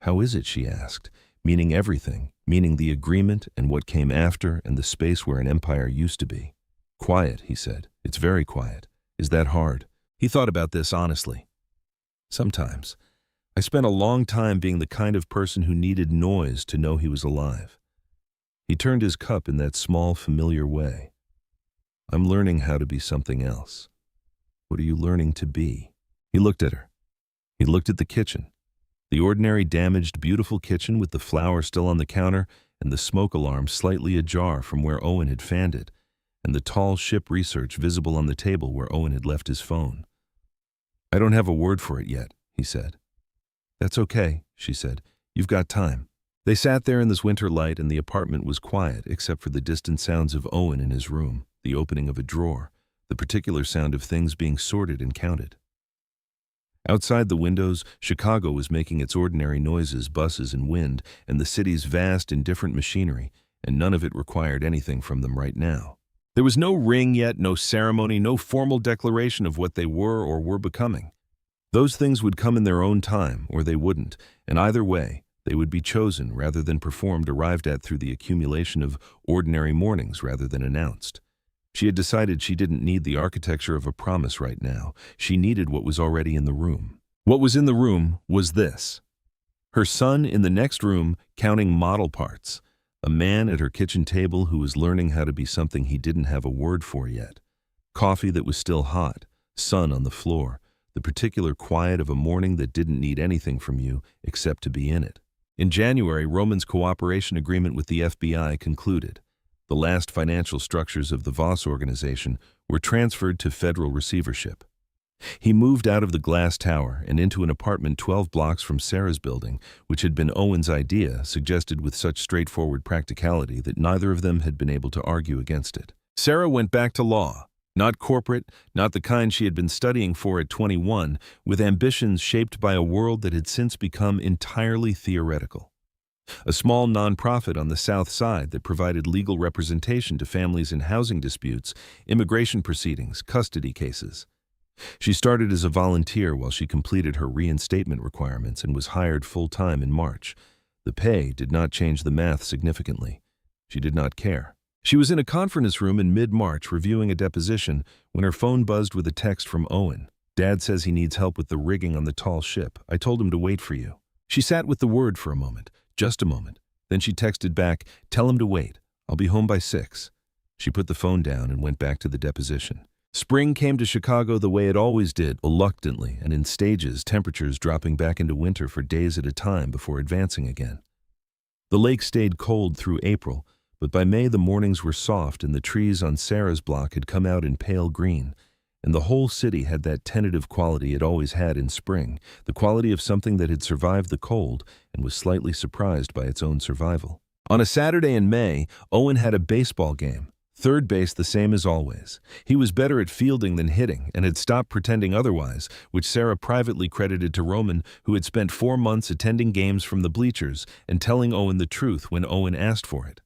"How is it?" she asked, meaning everything, meaning the agreement and what came after and the space where an empire used to be. "Quiet," he said. "It's very quiet. Is that hard?" He thought about this honestly. "Sometimes. I spent a long time being the kind of person who needed noise to know he was alive." He turned his cup in that small, familiar way. "I'm learning how to be something else." "What are you learning to be?" He looked at her. He looked at the kitchen. The ordinary, damaged, beautiful kitchen with the flour still on the counter and the smoke alarm slightly ajar from where Owen had fanned it, and the tall ship research visible on the table where Owen had left his phone. "I don't have a word for it yet," he said. "That's okay," she said. "You've got time." They sat there in this winter light, and the apartment was quiet except for the distant sounds of Owen in his room, the opening of a drawer, the particular sound of things being sorted and counted. Outside the windows, Chicago was making its ordinary noises, buses and wind, and the city's vast, indifferent machinery, and none of it required anything from them right now. There was no ring yet, no ceremony, no formal declaration of what they were or were becoming. Those things would come in their own time, or they wouldn't, and either way, they would be chosen rather than performed, arrived at through the accumulation of ordinary mornings rather than announced. She had decided she didn't need the architecture of a promise right now. She needed what was already in the room. What was in the room was this. Her son in the next room counting model parts. A man at her kitchen table who was learning how to be something he didn't have a word for yet. Coffee that was still hot. Sun on the floor. The particular quiet of a morning that didn't need anything from you except to be in it. In January, Roman's cooperation agreement with the FBI concluded. The last financial structures of the Voss organization were transferred to federal receivership. He moved out of the glass tower and into an apartment 12 blocks from Sarah's building, which had been Owen's idea, suggested with such straightforward practicality that neither of them had been able to argue against it. Sarah went back to law. Not corporate, not the kind she had been studying for at 21, with ambitions shaped by a world that had since become entirely theoretical. A small nonprofit on the South Side that provided legal representation to families in housing disputes, immigration proceedings, custody cases. She started as a volunteer while she completed her reinstatement requirements and was hired full-time in March. The pay did not change the math significantly. She did not care. She was in a conference room in mid-March reviewing a deposition when her phone buzzed with a text from Owen. "Dad says he needs help with the rigging on the tall ship. I told him to wait for you." She sat with the word for a moment, just a moment. Then she texted back, "Tell him to wait. I'll be home by 6. She put the phone down and went back to the deposition. Spring came to Chicago the way it always did, reluctantly and in stages, temperatures dropping back into winter for days at a time before advancing again. The lake stayed cold through April, but by May the mornings were soft and the trees on Sarah's block had come out in pale green, and the whole city had that tentative quality it always had in spring, the quality of something that had survived the cold and was slightly surprised by its own survival. On a Saturday in May, Owen had a baseball game. Third base the same as always. He was better at fielding than hitting and had stopped pretending otherwise, which Sarah privately credited to Roman, who had spent 4 months attending games from the bleachers and telling Owen the truth when Owen asked for it.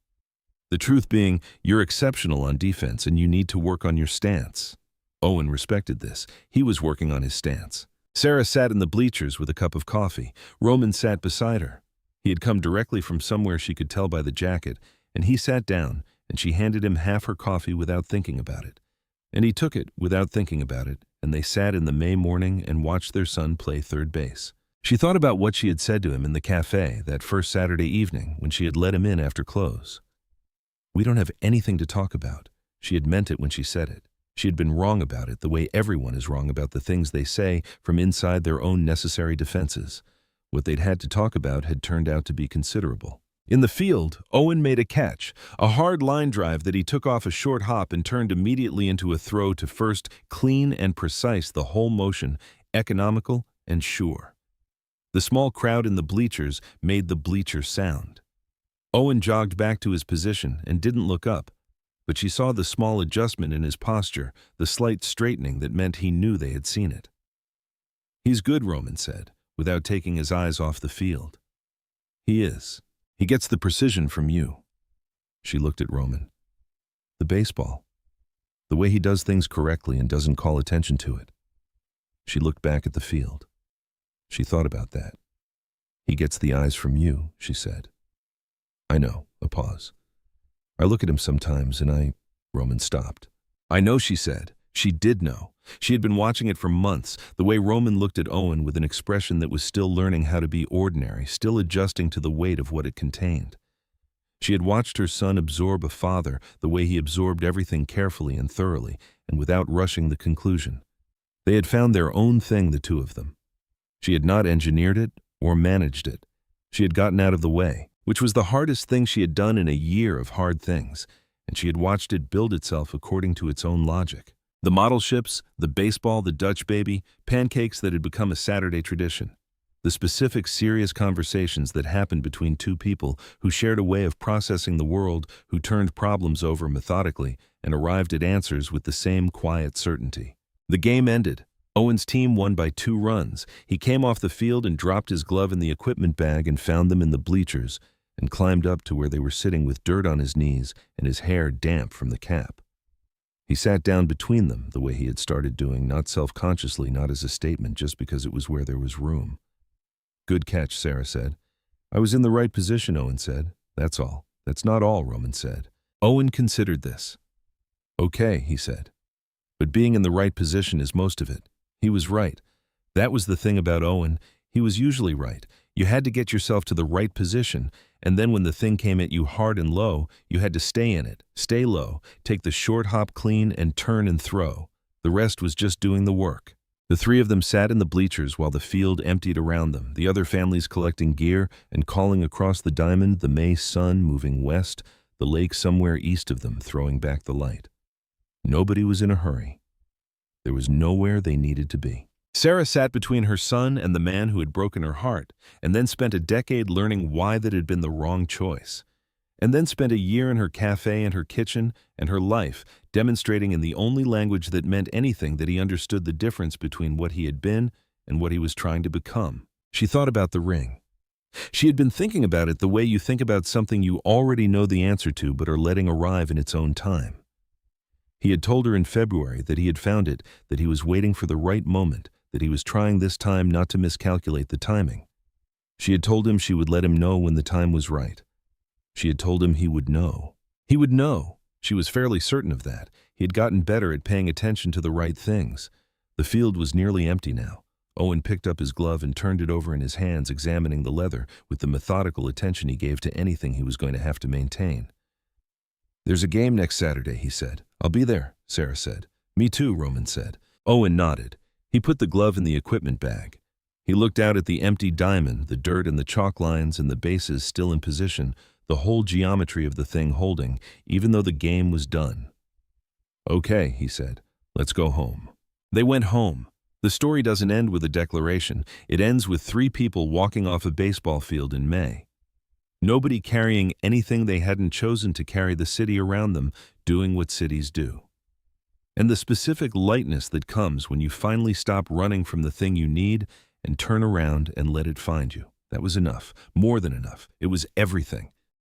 The truth being, you're exceptional on defense and you need to work on your stance. Owen respected this. He was working on his stance. Sarah sat in the bleachers with a cup of coffee. Roman sat beside her. He had come directly from somewhere she could tell by the jacket, and he sat down, and she handed him half her coffee without thinking about it. And he took it without thinking about it, and they sat in the May morning and watched their son play third base. She thought about what she had said to him in the cafe that first Saturday evening when she had let him in after close. "We don't have anything to talk about." She had meant it when she said it. She had been wrong about it the way everyone is wrong about the things they say from inside their own necessary defenses. What they'd had to talk about had turned out to be considerable. In the field, Owen made a catch, a hard line drive that he took off a short hop and turned immediately into a throw to first, clean and precise, the whole motion, economical and sure. The small crowd in the bleachers made the bleacher sound. Owen jogged back to his position and didn't look up, but she saw the small adjustment in his posture, the slight straightening that meant he knew they had seen it. "He's good," Roman said, without taking his eyes off the field. "He is. He gets the precision from you." She looked at Roman. "The baseball. The way he does things correctly and doesn't call attention to it." She looked back at the field. She thought about that. "He gets the eyes from you," she said. "I know." A pause. "I look at him sometimes and Roman stopped. "I know," she said. She did know. She had been watching it for months, the way Roman looked at Owen with an expression that was still learning how to be ordinary, still adjusting to the weight of what it contained. She had watched her son absorb a father the way he absorbed everything carefully and thoroughly, and without rushing the conclusion. They had found their own thing, the two of them. She had not engineered it or managed it. She had gotten out of the way, which was the hardest thing she had done in a year of hard things, and she had watched it build itself according to its own logic. The model ships, the baseball, the Dutch baby, pancakes that had become a Saturday tradition. The specific, serious conversations that happened between two people who shared a way of processing the world, who turned problems over methodically and arrived at answers with the same quiet certainty. The game ended. Owen's team won by 2 runs. He came off the field and dropped his glove in the equipment bag and found them in the bleachers and climbed up to where they were sitting with dirt on his knees and his hair damp from the cap. He sat down between them the way he had started doing, not self-consciously, not as a statement, just because it was where there was room. "Good catch," Sarah said. "I was in the right position," Owen said. "That's all." "That's not all," Roman said. Owen considered this. "Okay," he said. "But being in the right position is most of it." He was right. That was the thing about Owen. He was usually right. You had to get yourself to the right position, and then when the thing came at you hard and low, you had to stay in it, stay low, take the short hop clean and turn and throw. The rest was just doing the work. The 3 of them sat in the bleachers while the field emptied around them, the other families collecting gear and calling across the diamond, the May sun moving west, the lake somewhere east of them throwing back the light. Nobody was in a hurry. There was nowhere they needed to be. Sarah sat between her son and the man who had broken her heart, and then spent a decade learning why that had been the wrong choice. And then spent a year in her cafe and her kitchen and her life, demonstrating in the only language that meant anything that he understood the difference between what he had been and what he was trying to become. She thought about the ring. She had been thinking about it the way you think about something you already know the answer to but are letting arrive in its own time. He had told her in February that he had found it, that he was waiting for the right moment, that he was trying this time not to miscalculate the timing. She had told him she would let him know when the time was right. She had told him he would know. He would know. She was fairly certain of that. He had gotten better at paying attention to the right things. The field was nearly empty now. Owen picked up his glove and turned it over in his hands, examining the leather with the methodical attention he gave to anything he was going to have to maintain. "There's a game next Saturday," he said. "I'll be there," Sarah said. "Me too," Roman said. Owen nodded. He put the glove in the equipment bag. He looked out at the empty diamond, the dirt and the chalk lines and the bases still in position, the whole geometry of the thing holding, even though the game was done. "Okay," he said. "Let's go home." They went home. The story doesn't end with a declaration. It ends with 3 people walking off a baseball field in May. Nobody carrying anything they hadn't chosen to carry, the city around them, doing what cities do. And the specific lightness that comes when you finally stop running from the thing you need and turn around and let it find you. That was enough, more than enough. It was everything.